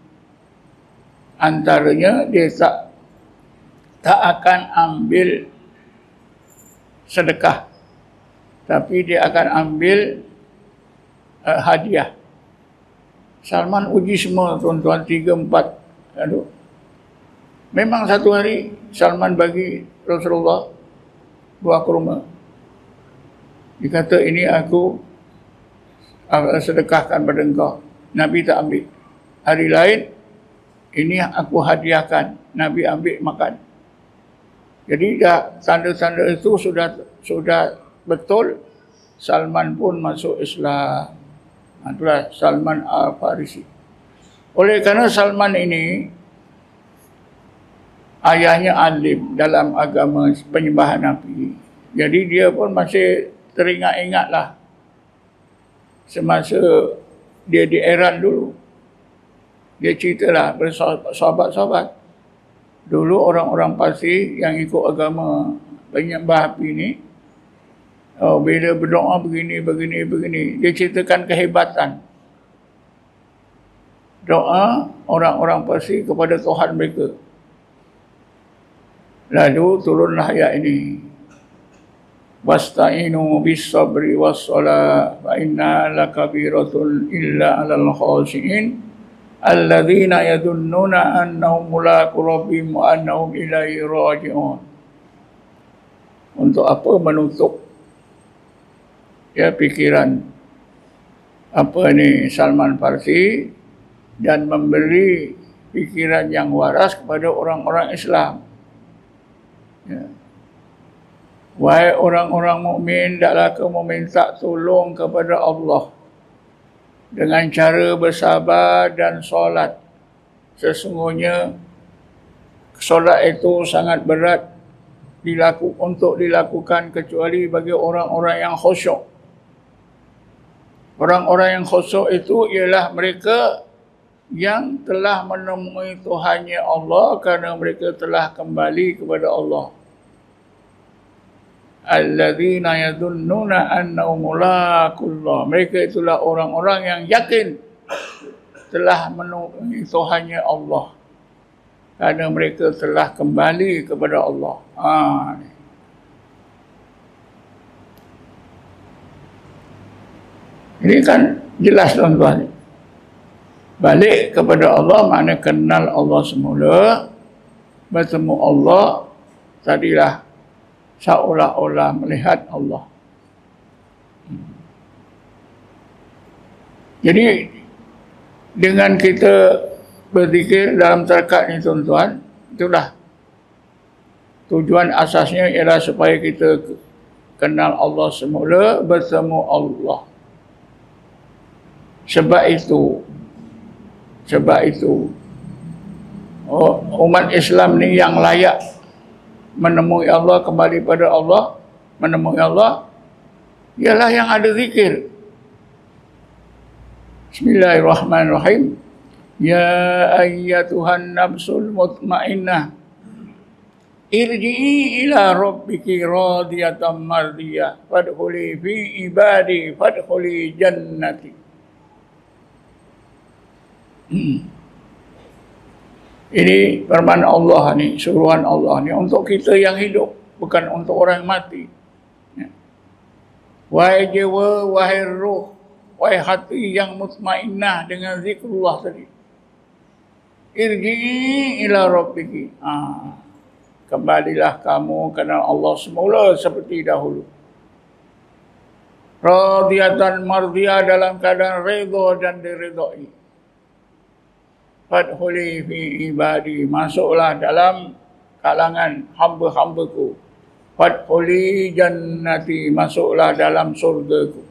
Antaranya dia tak akan ambil sedekah, tapi dia akan ambil hadiah. Salman uji semua tuan-tuan, 3-4. Aduh. Memang satu hari Salman bagi Rasulullah 2 kurma. Dia kata, ini aku sedekahkan pada engkau. Nabi tak ambil. Hari lain, ini aku hadiahkan. Nabi ambil makan. Jadi dah tanda-tanda itu sudah betul. Salman pun masuk Islam. Itulah Salman Al-Farisi. Oleh kerana Salman ini ayahnya alim dalam agama penyembahan api. Jadi dia pun masih teringat-ingatlah semasa dia di Iran dulu. Dia ceritalah bersahabat-sahabat. Dulu orang-orang Parsi yang ikut agama penyembah api ni, bila berdoa begini. Dia ceritakan kehebatan. doa orang-orang Parsi kepada Tuhan mereka. Lalu turunlah ayat ini. Wasta'inu bis-sabri was-salah wa inna lakabiratun illa 'alal khashi'in alladzina yadunnuna annahum mulaqu rabbihim wa annahum ilaihi raji'un. Untuk apa menutup pikiran Salman Farsi dan memberi pikiran yang waras kepada orang-orang Islam. Wahai orang-orang mukmin, hendaklah kamu meminta tolong kepada Allah dengan cara bersabar dan solat. Sesungguhnya solat itu sangat berat untuk dilakukan kecuali bagi orang-orang yang khusyuk. Orang-orang yang khusyuk itu ialah mereka yang telah menemui Tuhannya Allah kerana mereka telah kembali kepada Allah. Alladzina yadunnuna annahum mulaqullah. Mereka itulah orang-orang yang yakin telah menemui Tuhannya Allah kerana mereka telah kembali kepada Allah. Ini kan jelas tuan-tuan. Balik kepada Allah makna kenal Allah semula, bertemu Allah, tadilah seolah-olah melihat Allah. Jadi dengan kita berzikir dalam tarakat ni tuan-tuan, itulah tujuan asasnya ialah supaya kita kenal Allah semula, bertemu Allah. Sebab itu umat Islam ni yang layak menemui Allah, kembali pada Allah, menemui Allah ialah yang ada zikir. Bismillahirrahmanirrahim. Ya ayyatuhan nafsul mutmainnah irji'i ila rabbiki radiyatan mardiyah fadkhuli fi ibadi fadkhuli jannati. Ini firman Allah ni, suruhan Allah ni untuk kita yang hidup, bukan untuk orang yang mati. Wahai jiwa, wahai ruh, wahai hati yang mutmainnah dengan zikrullah tadi. Irji'i ila rabbiki. Kembalilah kamu kerana Allah semula seperti dahulu. Radiyatan mardiyah, dalam keadaan redha dan diridai. Fadkhuli fi ibadi, masuklah dalam kalangan hamba-hambaku. Fadkhuli jannati, masuklah dalam surgaku.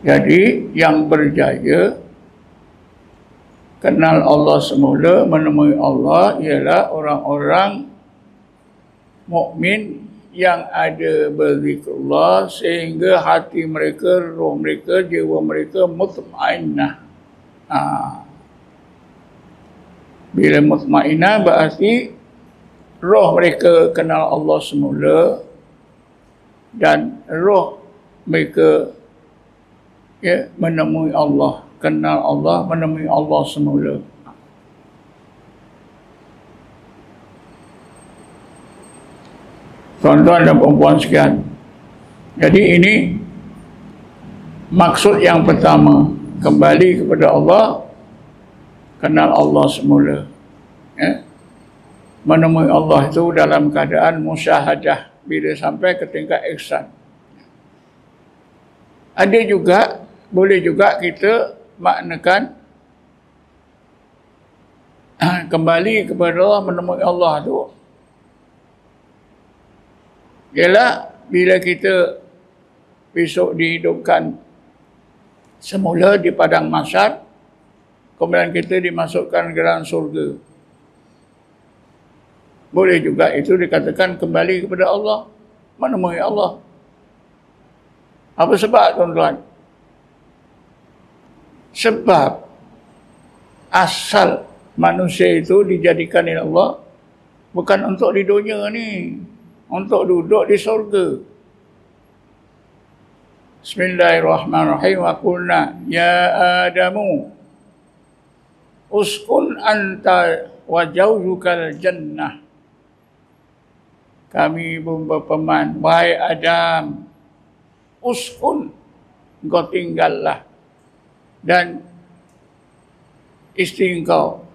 Jadi yang berjaya kenal Allah semula, menemui Allah, ialah orang-orang mukmin yang ada berzikrullah sehingga hati mereka, roh mereka, jiwa mereka mutmainnah. Bila mutmainnah berarti roh mereka kenal Allah semula dan roh mereka menemui Allah, kenal Allah, menemui Allah semula. Tuan-tuan dan perempuan sekalian, jadi ini maksud yang pertama, kembali kepada Allah, kenal Allah semula. Menemui Allah itu dalam keadaan musyahadah, bila sampai ke tingkat ihsan. Ada juga, boleh juga kita maknakan kembali kepada Allah, menemui Allah itu ialah bila kita besok dihidupkan semula di padang mahsyar, kemudian kita dimasukkan ke dalam surga. Boleh juga itu dikatakan kembali kepada Allah, menemui Allah. Apa sebab tuan-tuan? Sebab asal manusia itu dijadikan oleh Allah bukan untuk di dunia ni, untuk duduk di surga. Bismillahirrahmanirrahim. Wa qulna ya Adamu uskun anta wa zawjukal jannah. Kami pun berfirman, wahai Adam, uskun, engkau tinggallah, dan isteri engkau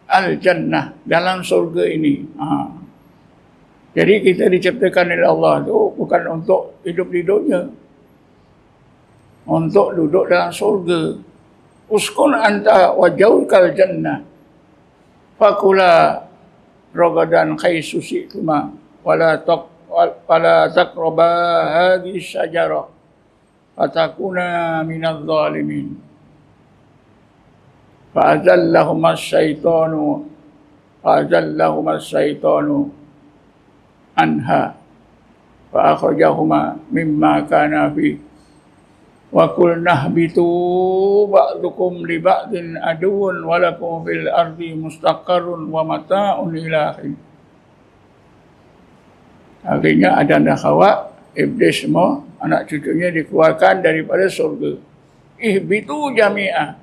al-jannah, dalam surga ini. Jadi kita diciptakan oleh Allah tu bukan untuk hidup di dunia, untuk duduk dalam surga. Uskun anta wa zawjukal jannah fakula ragadan khaisu syi'tuma wala taqraba hadhihi syajarah fatakuna minadh dhalimin. Fa'azallahuma syaitanu anha fa'akhrajahuma mimma kana fi wa qulna ihbitu ba'dukum li ba'din aduwwun wa lakum fil ardi mustaqarrun wa mata'un ila hin. Akhirnya Adam dan Hawa, iblis semua, anak cucunya dikeluarkan daripada surga. Ihbitu jami'ah.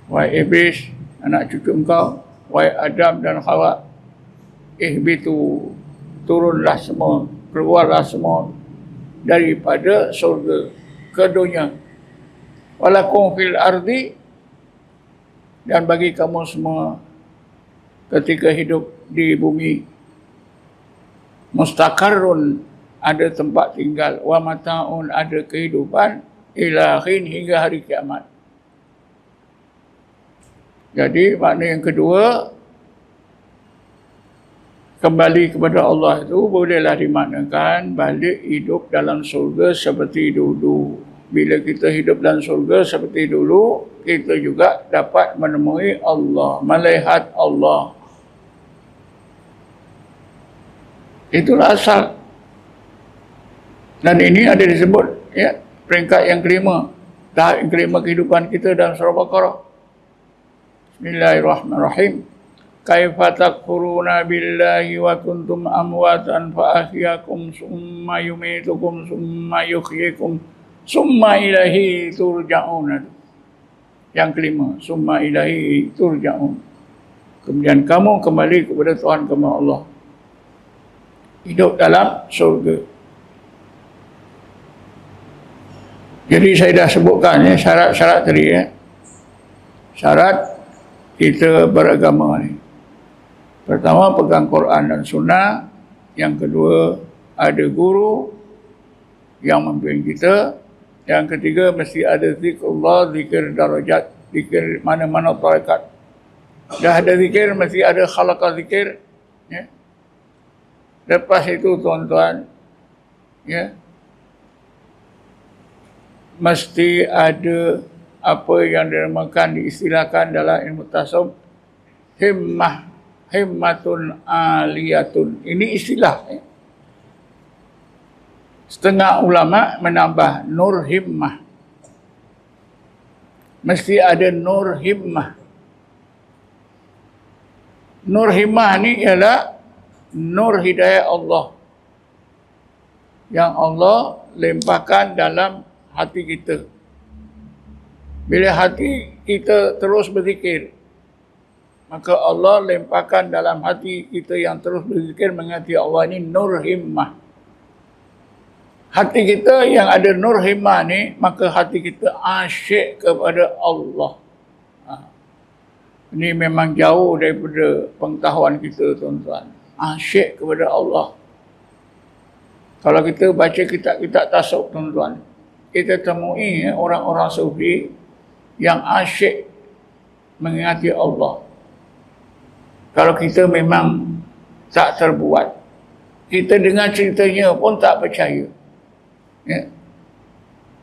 Wahai iblis, anak cucu engkau, wahai Adam dan Hawa, ihbitu, turunlah semua, keluarlah semua daripada surga ke dunia. Walakum fil ardi, dan bagi kamu semua ketika hidup di bumi, mustaqarrun, ada tempat tinggal, wa mata'un, ada kehidupan, ila hin, hingga hari kiamat. Jadi makna yang kedua, kembali kepada Allah itu bolehlah dimaknakan balik hidup dalam surga seperti dulu. Bila kita hidup dalam surga seperti dulu, kita juga dapat menemui Allah, melihat Allah. Itulah asal. Dan ini ada disebut, ya, peringkat yang kelima, tahap yang kelima kehidupan kita dalam surah Baqarah. Bismillahirrahmanirrahim. Kaifa takfuruna billahi wa kuntum amwatan fa ahyakum summa yumitukum summa yuhyikum summa ilahi turja'un. Yang kelima, summa ilahi turja'un. Kemudian kamu kembali kepada Tuhan kamu Allah. Hidup dalam surga. Jadi saya dah sebutkan ya, syarat-syarat tadi ya. Syarat kita beragama ni. Pertama, pegang Quran dan Sunnah. Yang kedua, ada guru yang membimbing kita. Yang ketiga, mesti ada zikrullah, zikir darajat, zikir mana-mana tarekat. Dah ada zikir, mesti ada khalaqah zikir. Ya. Lepas itu, tuan-tuan, ya, mesti ada apa yang dinamakan, diistilahkan dalam ilmu tasawuf, himmatun aliyatun. Ini istilah. Setengah ulama menambah nur himmah. Mesti ada nur himmah. Nur himmah ni ialah nur hidayah Allah yang Allah limpahkan dalam hati kita. Bila hati kita terus berzikir, maka Allah limpahkan dalam hati kita yang terus berzikir mengasihi Allah, ini nur himmah. Hati kita yang ada nur himmah ni, maka hati kita asyik kepada Allah. Ini memang jauh daripada pengetahuan kita, tuan-tuan. Asyik kepada Allah. Kalau kita baca kitab-kitab tasawuf, tuan-tuan, kita temui orang-orang sufi yang asyik mengingati Allah. Kalau kita memang tak terbuat, kita dengar ceritanya pun tak percaya. Ya.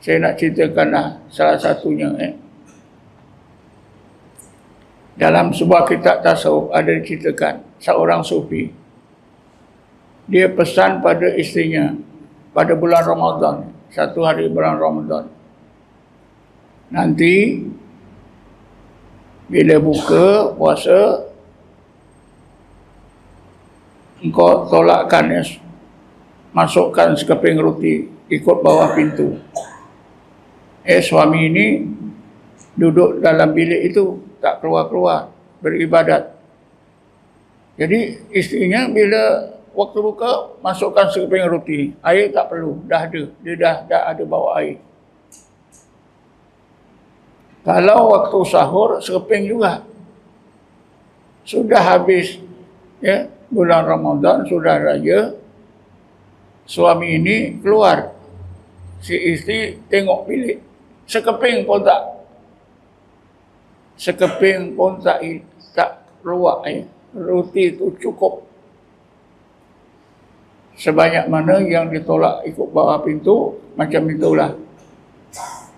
Saya nak ceritakanlah salah satunya. Dalam sebuah kitab tasawuf ada diceritakan seorang sufi. Dia pesan pada isterinya pada bulan Ramadan, satu hari bulan Ramadan. Nanti bila buka puasa, engkau tolakkan masukkan sekeping roti ikut bawah pintu. Suami ini duduk dalam bilik itu, tak keluar-keluar, beribadat. Jadi istrinya bila waktu buka, masukkan sekeping roti. Air tak perlu, dah ada. Dia dah ada bawa air. Kalau waktu sahur, sekeping juga. Sudah habis ya, bulan Ramadan, sudah raya, suami ini keluar. Si isteri tengok bilik. Sekeping pun tak. Sekeping pun tak keluar air. Roti itu cukup. Sebanyak mana yang ditolak ikut bawah pintu, macam itulah.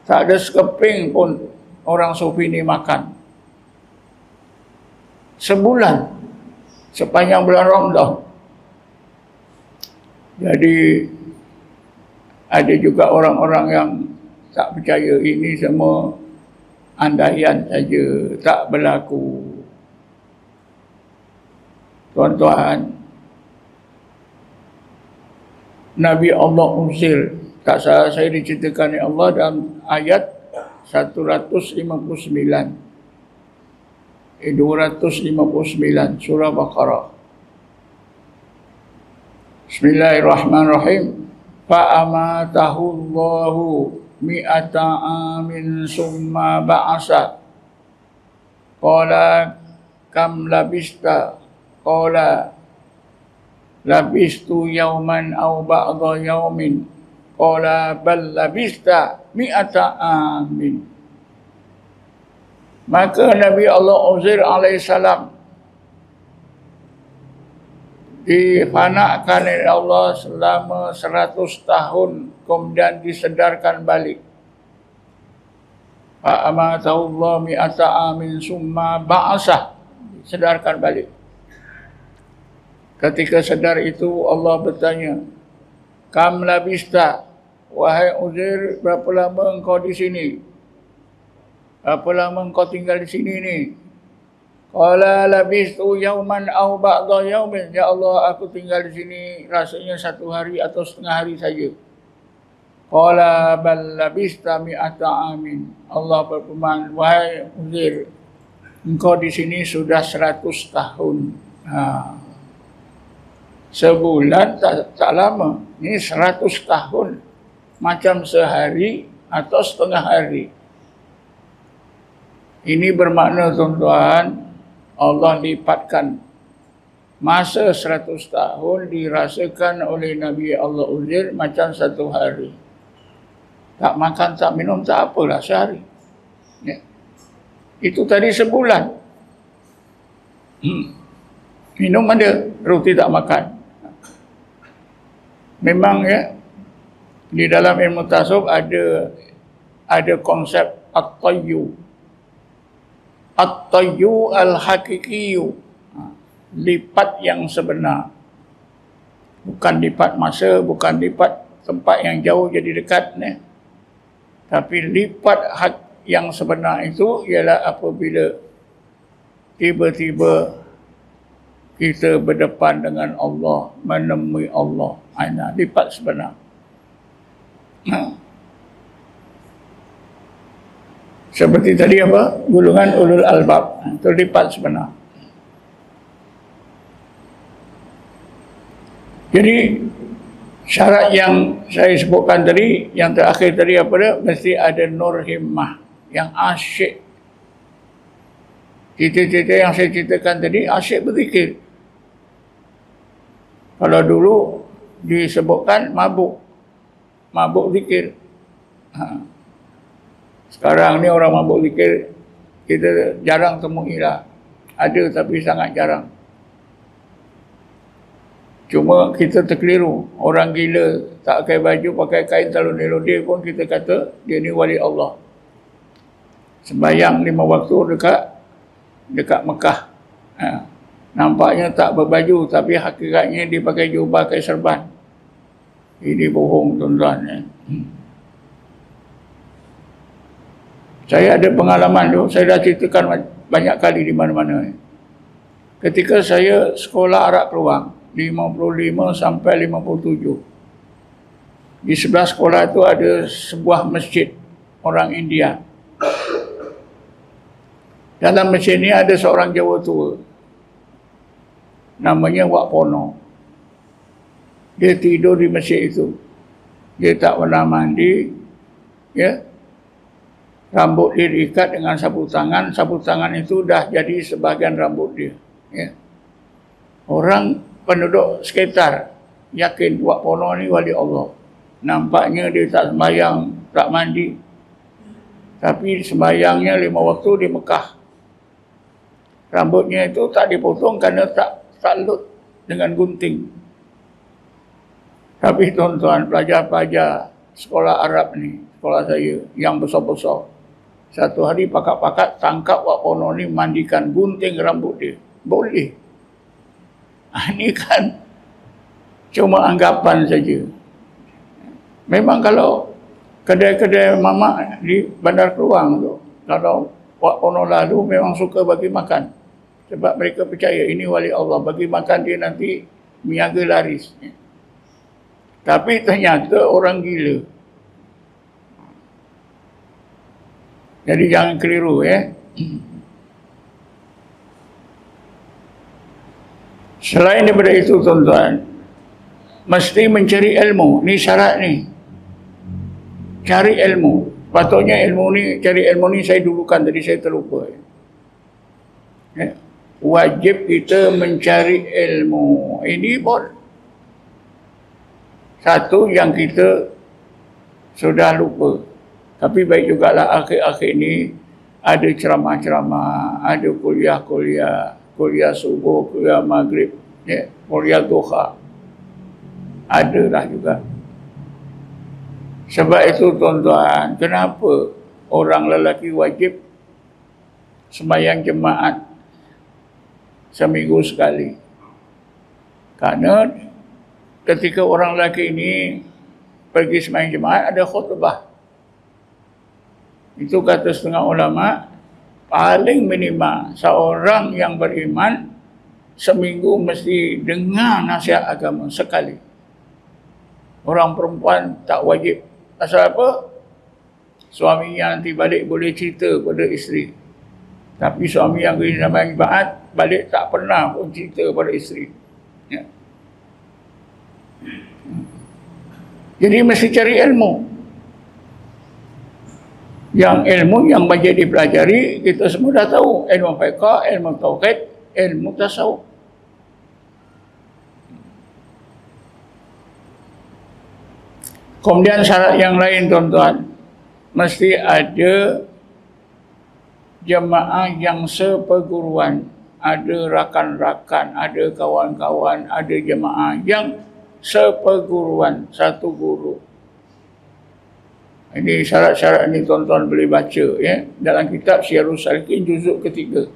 Tak ada sekeping pun orang Sufi ni makan. Sebulan, sepanjang bulan Ramadan. Jadi ada juga orang-orang yang tak percaya ini semua andaian saja, tak berlaku. Tuan-tuan, Nabi Allah Uzir, tak salah saya diceritakan oleh Allah dalam ayat 159, 259 surah Baqarah. Bismillahirrahmanirrahim. Fa'amatahu Allahu mi'ata amin summa ba'asa. Qala kam labista? Qala labistu yauman aw ba'da yaumin. Qala bal labista mi'ata amin. Maka Nabi Allah Uzair alaihissalam difanakkan oleh Allah selama 100 tahun, kemudian disedarkan balik. Fa'amatahu Allah mi'ata amin summa ba'asah, disedarkan balik. Ketika sedar itu Allah bertanya, kam labista, wahai Uzair, berapa lama engkau di sini? Berapa lama engkau tinggal di sini ni? Qala labistu yauman aw ba'da yaumin. Ya Allah, aku tinggal di sini rasanya 1 hari atau setengah hari saja. Qala bal labista mi'ata amin. Allah berfirman, wahai Uzair, engkau di sini sudah 100 tahun. Sebulan tak lama. Ini 100 tahun. Macam sehari atau setengah hari. Ini bermakna, tuan-tuan, Allah lipatkan masa 100 tahun dirasakan oleh Nabi Allah Uzair macam 1 hari. Tak makan, tak minum, tak apalah sehari. Ya. Itu tadi sebulan. Minum ada, roti tak makan. Memang ya, di dalam ilmu tasawuf ada konsep at-tayyu. At-tayyu al-hakikiyu. Lipat yang sebenar. Bukan lipat masa, bukan lipat tempat yang jauh jadi dekat. Tapi lipat hak yang sebenar itu ialah apabila tiba-tiba kita berdepan dengan Allah, menemui Allah. Ini lipat sebenar. Seperti tadi apa? Golongan ulul albab. Itu lipat sebenar. Jadi syarat yang saya sebutkan tadi, yang terakhir tadi apa dia? Mesti ada nur himmah yang asyik. Cerita-cerita yang saya ceritakan tadi asyik berzikir. Kalau dulu disebutkan mabuk zikir. Sekarang ni orang mabuk zikir kita jarang temui lah. Ada tapi sangat jarang. Cuma kita terkeliru. Orang gila tak pakai baju, pakai kain talon-lodeh pun kita kata dia ni wali Allah. Sembahyang 5 waktu dekat Mekah. Nampaknya tak berbaju tapi hakikatnya dia pakai jubah, pakai serban. Ini bohong, tuan-tuan. Saya ada pengalaman tu, saya dah ceritakan banyak kali di mana-mana. Ketika saya sekolah Arab Peluang 55 sampai 57. Di sebelah sekolah itu ada sebuah masjid orang India. Dalam masjid ini ada seorang Jawa tua. Namanya Wak Pono. Dia tidur di masjid itu. Dia tak pernah mandi. Ya. Rambut dia diikat dengan sapu tangan. Sapu tangan itu dah jadi sebahagian rambut dia. Ya. Orang penduduk sekitar yakin Wak Pono ni wali Allah. Nampaknya dia tak sembahyang, tak mandi. Tapi sembahyangnya 5 waktu di Mekah. Rambutnya itu tak dipotong kerana tak lut dengan gunting. Tapi tuan-tuan, pelajar-pelajar sekolah Arab ni, sekolah saya yang besar-besar, satu hari pakat-pakat tangkap Wak Pono ni mandikan, gunting rambut dia. Boleh. Ini kan cuma anggapan saja. Memang kalau kedai-kedai mamak di Bandar Keluang tu, kalau Wak Pono lalu memang suka bagi makan. Sebab mereka percaya ini wali Allah. Bagi makan dia nanti niaga laris. Tapi ternyata orang gila. Jadi jangan keliru ya. Selain daripada itu tuan-tuan, mesti mencari ilmu. Ni syarat ni. Cari ilmu. Patutnya ilmu ni, cari ilmu ni saya dulukan tadi saya terlupa. Ya. Wajib kita mencari ilmu. Ini pun satu yang kita sudah lupa. Tapi baik jugalah akhir-akhir ini ada ceramah-ceramah, ada kuliah-kuliah, kuliah subuh, kuliah maghrib, ya, kuliah duha. Adalah juga. Sebab itu tuan-tuan, kenapa orang lelaki wajib sembahyang jemaat seminggu sekali? Karena ketika orang lelaki ini pergi sembahyang jemaat ada khutbah. Itu kata setengah ulama, paling minimal seorang yang beriman seminggu mesti dengar nasihat agama sekali. Orang perempuan tak wajib. Pasal apa? Suaminya nanti balik boleh cerita pada isteri. Tapi suami yang pergi sembahyang jemaat balik tak pernah pun cerita pada isteri. Ya. Jadi mesti cari ilmu. Yang ilmu yang banyak dipelajari, kita semua dah tahu. Ilmu fiqh, ilmu tauhid, ilmu tasawuf. Kemudian syarat yang lain tuan-tuan, mesti ada jemaah yang seperguruan, ada rakan-rakan, ada kawan-kawan, ada jemaah yang seperguruan, satu guru. Ini syarat-syarat ini tuan-tuan boleh baca ya dalam kitab Syiarus Salikin juzuk ketiga.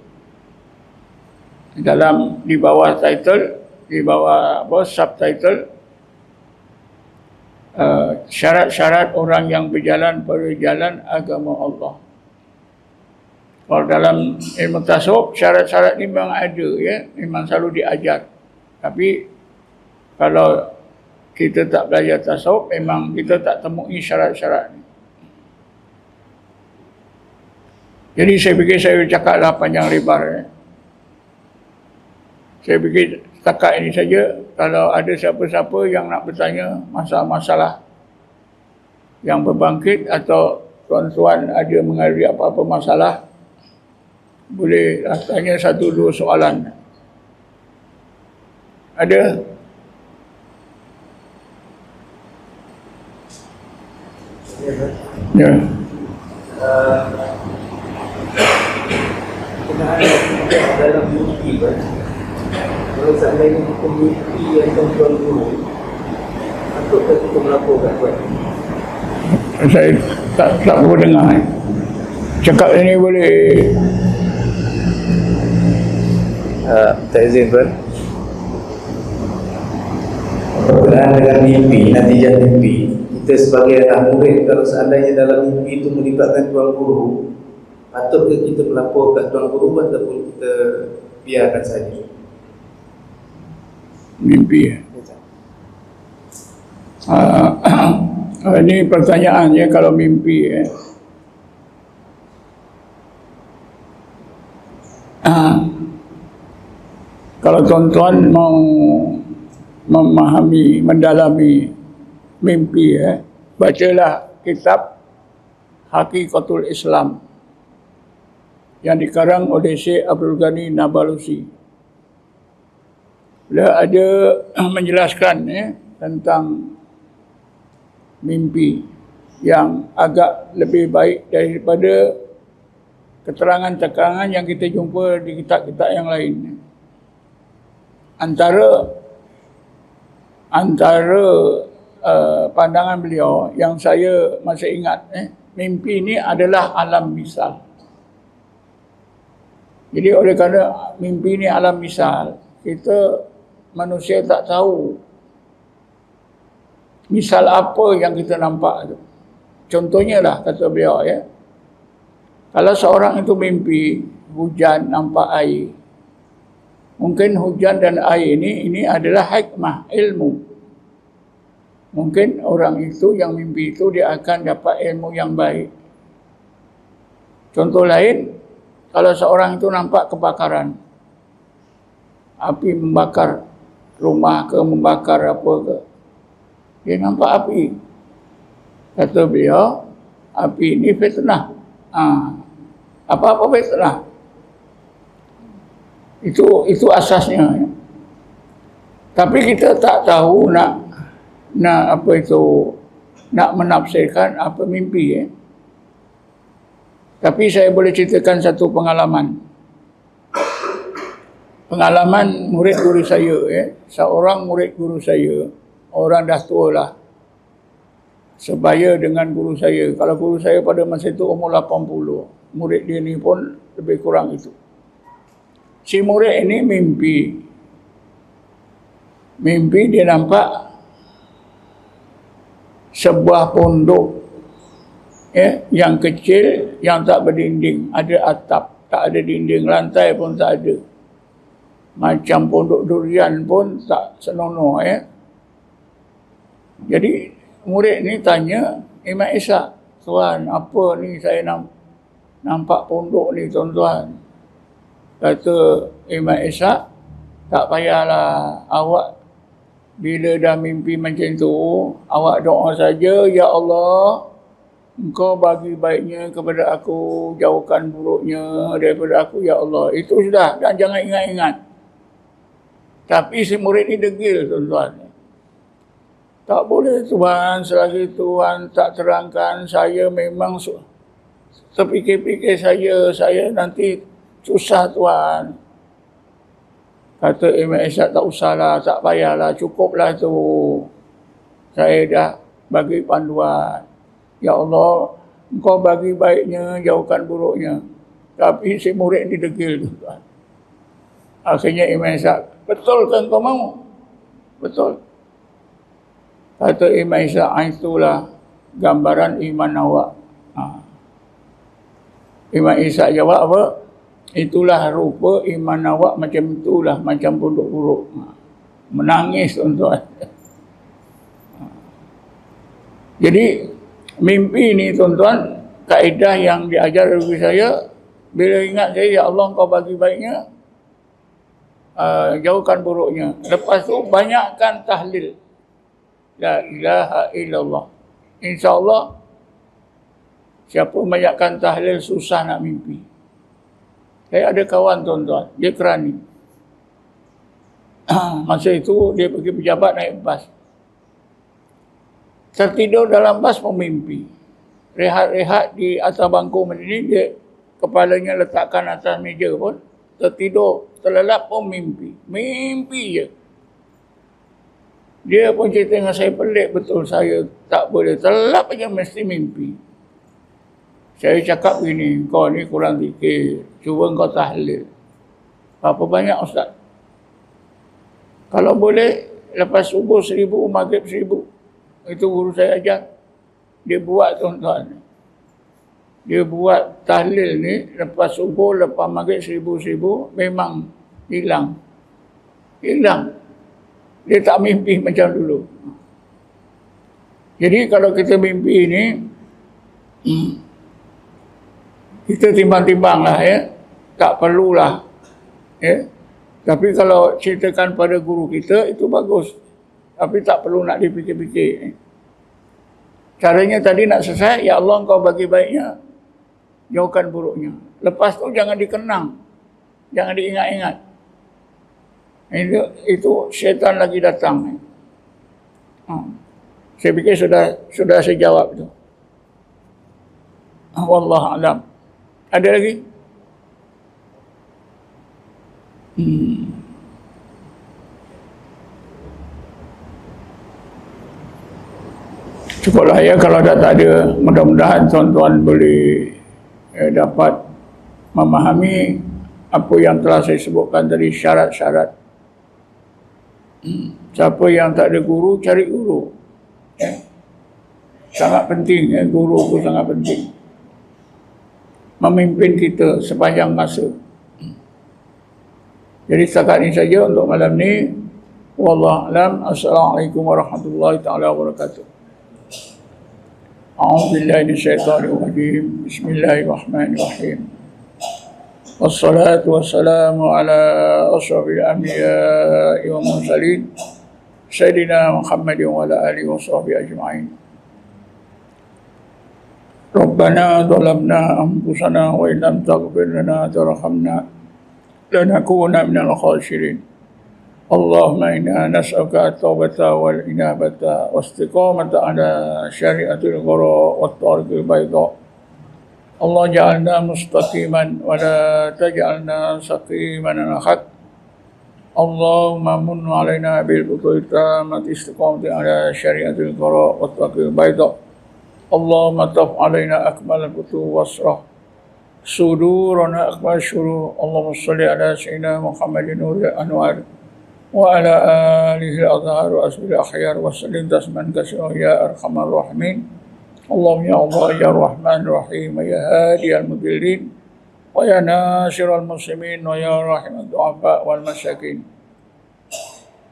Dalam di bawah title, di bawah subtitle syarat-syarat orang yang berjalan pada jalan agama Allah. Kalau dalam ilmu tasawuf, syarat-syarat ini memang ada ya, memang selalu diajar. Tapi kalau kita tak belajar tasawuf, memang kita tak temui syarat-syarat ini. Jadi saya fikir saya cakaplah panjang lebar ya. Saya fikir setakat ini saja. Kalau ada siapa-siapa yang nak bertanya masalah-masalah yang berbangkit atau tuan-tuan ada menghadapi apa-apa masalah, boleh tanya 1-2 soalan. Ada? Ya. Kenaan dalam mimpi kan? Kalau seandainya kita mimpi yang tuan-tuan guru, patutkah kita melaporkan kan? Saya tak perlu dengar. Cakap ini boleh. Tak izin kan? Kenaan dengan mimpi, natijah mimpi. Kita sebagai anak murid, kalau seandainya dalam mimpi itu melibatkan tuan guru, patutkah kita melaporkan tuan guru ataupun kita biarkan saja? Mimpi ya. Ini pertanyaannya kalau mimpi. Kalau tuan-tuan mau memahami, mendalami mimpi, bacalah kitab Haqiqatul Islam yang dikarang oleh Syekh Abdul Ghani Nabalusi. Beliau ada menjelaskan tentang mimpi yang agak lebih baik daripada keterangan-keterangan yang kita jumpa di kitab-kitab yang lain. Antara pandangan beliau yang saya masih ingat, mimpi ini adalah alam misal. Jadi oleh kerana mimpi ini alam misal, kita manusia tak tahu misal apa yang kita nampak tu. Contohnya lah, kata beliau, kalau seorang itu mimpi hujan nampak air, mungkin hujan dan air ini adalah hikmah, ilmu. Mungkin orang itu yang mimpi itu dia akan dapat ilmu yang baik. Contoh lain, kalau seorang itu nampak kebakaran, api membakar rumah ke, membakar apa ke, dia nampak api. Kata beliau, api ini fitnah. Apa-apa fitnah. Itu asasnya. Tapi kita tak tahu nak menafsirkan apa mimpi. Tapi saya boleh ceritakan satu pengalaman. Pengalaman murid guru saya. Seorang murid guru saya, orang dah tua lah, sebaya dengan guru saya. Kalau guru saya pada masa itu umur 80, murid dia ni pun lebih kurang itu. Si murid ini mimpi dia nampak sebuah pondok yang kecil, yang tak berdinding, ada atap, tak ada dinding, lantai pun tak ada. Macam pondok durian pun tak senonoh. Jadi murid ni tanya Imam Ishaq, "Tuan, apa ni saya nampak pondok ni, tuan-tuan?" Kata Imam Ishaq, "Tak payahlah, awak bila dah mimpi macam tu, awak doa saja, ya Allah, Engkau bagi baiknya kepada aku, jauhkan buruknya daripada aku, ya Allah." Itu sudah, dan jangan ingat-ingat. Tapi si murid ni degil, tuan-tuan. "Tak boleh, Tuan, selagi Tuan tak terangkan, saya memang terfikir-fikir saya nanti susah, Tuan." Kata Imam Ishaq, "Tak usahlah, tak payahlah, cukuplah tu. Saya dah bagi panduan. Ya Allah, Engkau bagi baiknya, jauhkan buruknya." Tapi si murid ni degil, tuan. Akhirnya Imam Ishaq, "Betul kan kau mau?" "Betul." Kata Imam Ishaq, "Itulah gambaran iman awak." Imam Ishaq jawab apa? "Itulah rupa iman awak, macam itulah, macam pondok buruk." Menangis, tuan-tuan. Jadi mimpi ni, tuan-tuan, kaedah yang diajar oleh saya, bila ingat saya, ya Allah, Engkau bagi baiknya, jauhkan buruknya. Lepas tu banyakkan tahlil la ilaha illallah. InsyaAllah siapa banyakkan tahlil susah nak mimpi. Saya ada kawan, tuan-tuan, dia kerani. Masa itu dia pergi pejabat naik bas. Tertidur dalam bas memimpi. Rehat-rehat di atas bangku ini, dia kepalanya letakkan atas meja pun, tertidur, terlelap pun mimpi. Mimpi je. Dia pun cerita dengan saya, "Pelik betul, saya tak boleh, terlelap aja mesti mimpi." Saya cakap begini, "Kau ni kurang fikir, cuba kau tahlil." "Berapa banyak, Ustaz?" "Kalau boleh, lepas subuh 1000, maghrib 1000. Itu guru saya ajar." Dia buat, tuan-tuan. Dia buat tahlil ni, lepas subuh, lepas maghrib 1000, memang hilang. Hilang. Dia tak mimpi macam dulu. Jadi kalau kita mimpi ini, kita timbang-timbang lah ya, tak perlulah ya. Tapi kalau ceritakan pada guru kita itu bagus, tapi tak perlu nak dipikir-pikir. Caranya tadi nak selesai, ya Allah engkau bagi baiknya, jauhkan buruknya. Lepas tu jangan dikenang, jangan diingat-ingat. Itu syaitan lagi datang. Saya fikir sudah saya jawab tu. Wallahu a'lam. Ada lagi? Cukuplah ya kalau dah tak ada. Mudah-mudahan tuan-tuan boleh dapat memahami apa yang telah saya sebutkan tadi, syarat-syarat. Siapa yang tak ada guru, cari guru. Sangat penting, guru itu sangat penting. Memimpin kita sepanjang masa. Jadi setakat ini saja untuk malam ni. Wallahu a'lam. Assalamualaikum warahmatullahi taala wabarakatuh. A'udzubillahi minasyaitonir rajim. Bismillahirrahmanirrahim. Wassalatu wassalamu ala asyrafil anbiya'i wal mursalin sayyidina Muhammadin wa ala alihi wa sahbihi ajma'in. Rabbana zalamna anfusana wa illam taghfir lana tarhamna lanakuna minal khasirin. Allahumma inna nas'aluka at-taubata wal inabata wastiqamata ala syari'atil ghara wat tariqil bayda. Allah ja'alna mustaqiman wa la taj'alna saqiman ahad. Allahumma mun 'alaina bil butuitamati istiqamati ala syari'atil ghara wat tariqil bayda. Allahumma taf 'alaina akmal al-butu wasrah sudurana akmal syuru. Allahumma salli ala sayyidina Muhammadin nuril anwar wa ala alihi al-azhar wa asbil akhyar wa sallim tasman katsira ya arhamar rahimin. Allahumma ya Allah ya Rahman Rahim ya hadi al-mudillin wa ya nasir al-muslimin wa ya rahim ad-du'afa wal masakin.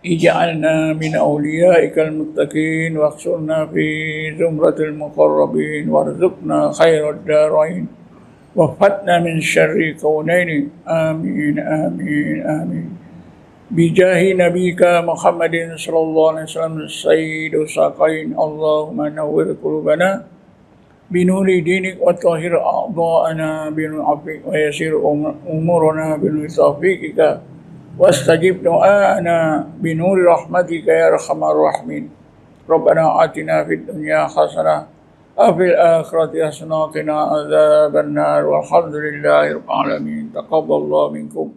Ij'alna min awliyaika al-muttaqin wa akhsurna fi zumratil muqarrabin warzuqna khairat darain wafatna min syarri kaunaini. Amin amin amin. Bijahi nabika Muhammadin sallallahu alaihi wasallam sayyidu saqain. Allahumma nawwir qulubana binuri dinik wa tahhir a'dha'ana binur afik wa yasir umurana binur taufiqika wastajib du'ana binuri rahmatika ya arhamar rahimin. Rabbana atina fid dunya hasanah wa fil akhirati hasanah wa qina adzabannar walhamdulillahi rabbil alamin. Taqabbalallahu minkum.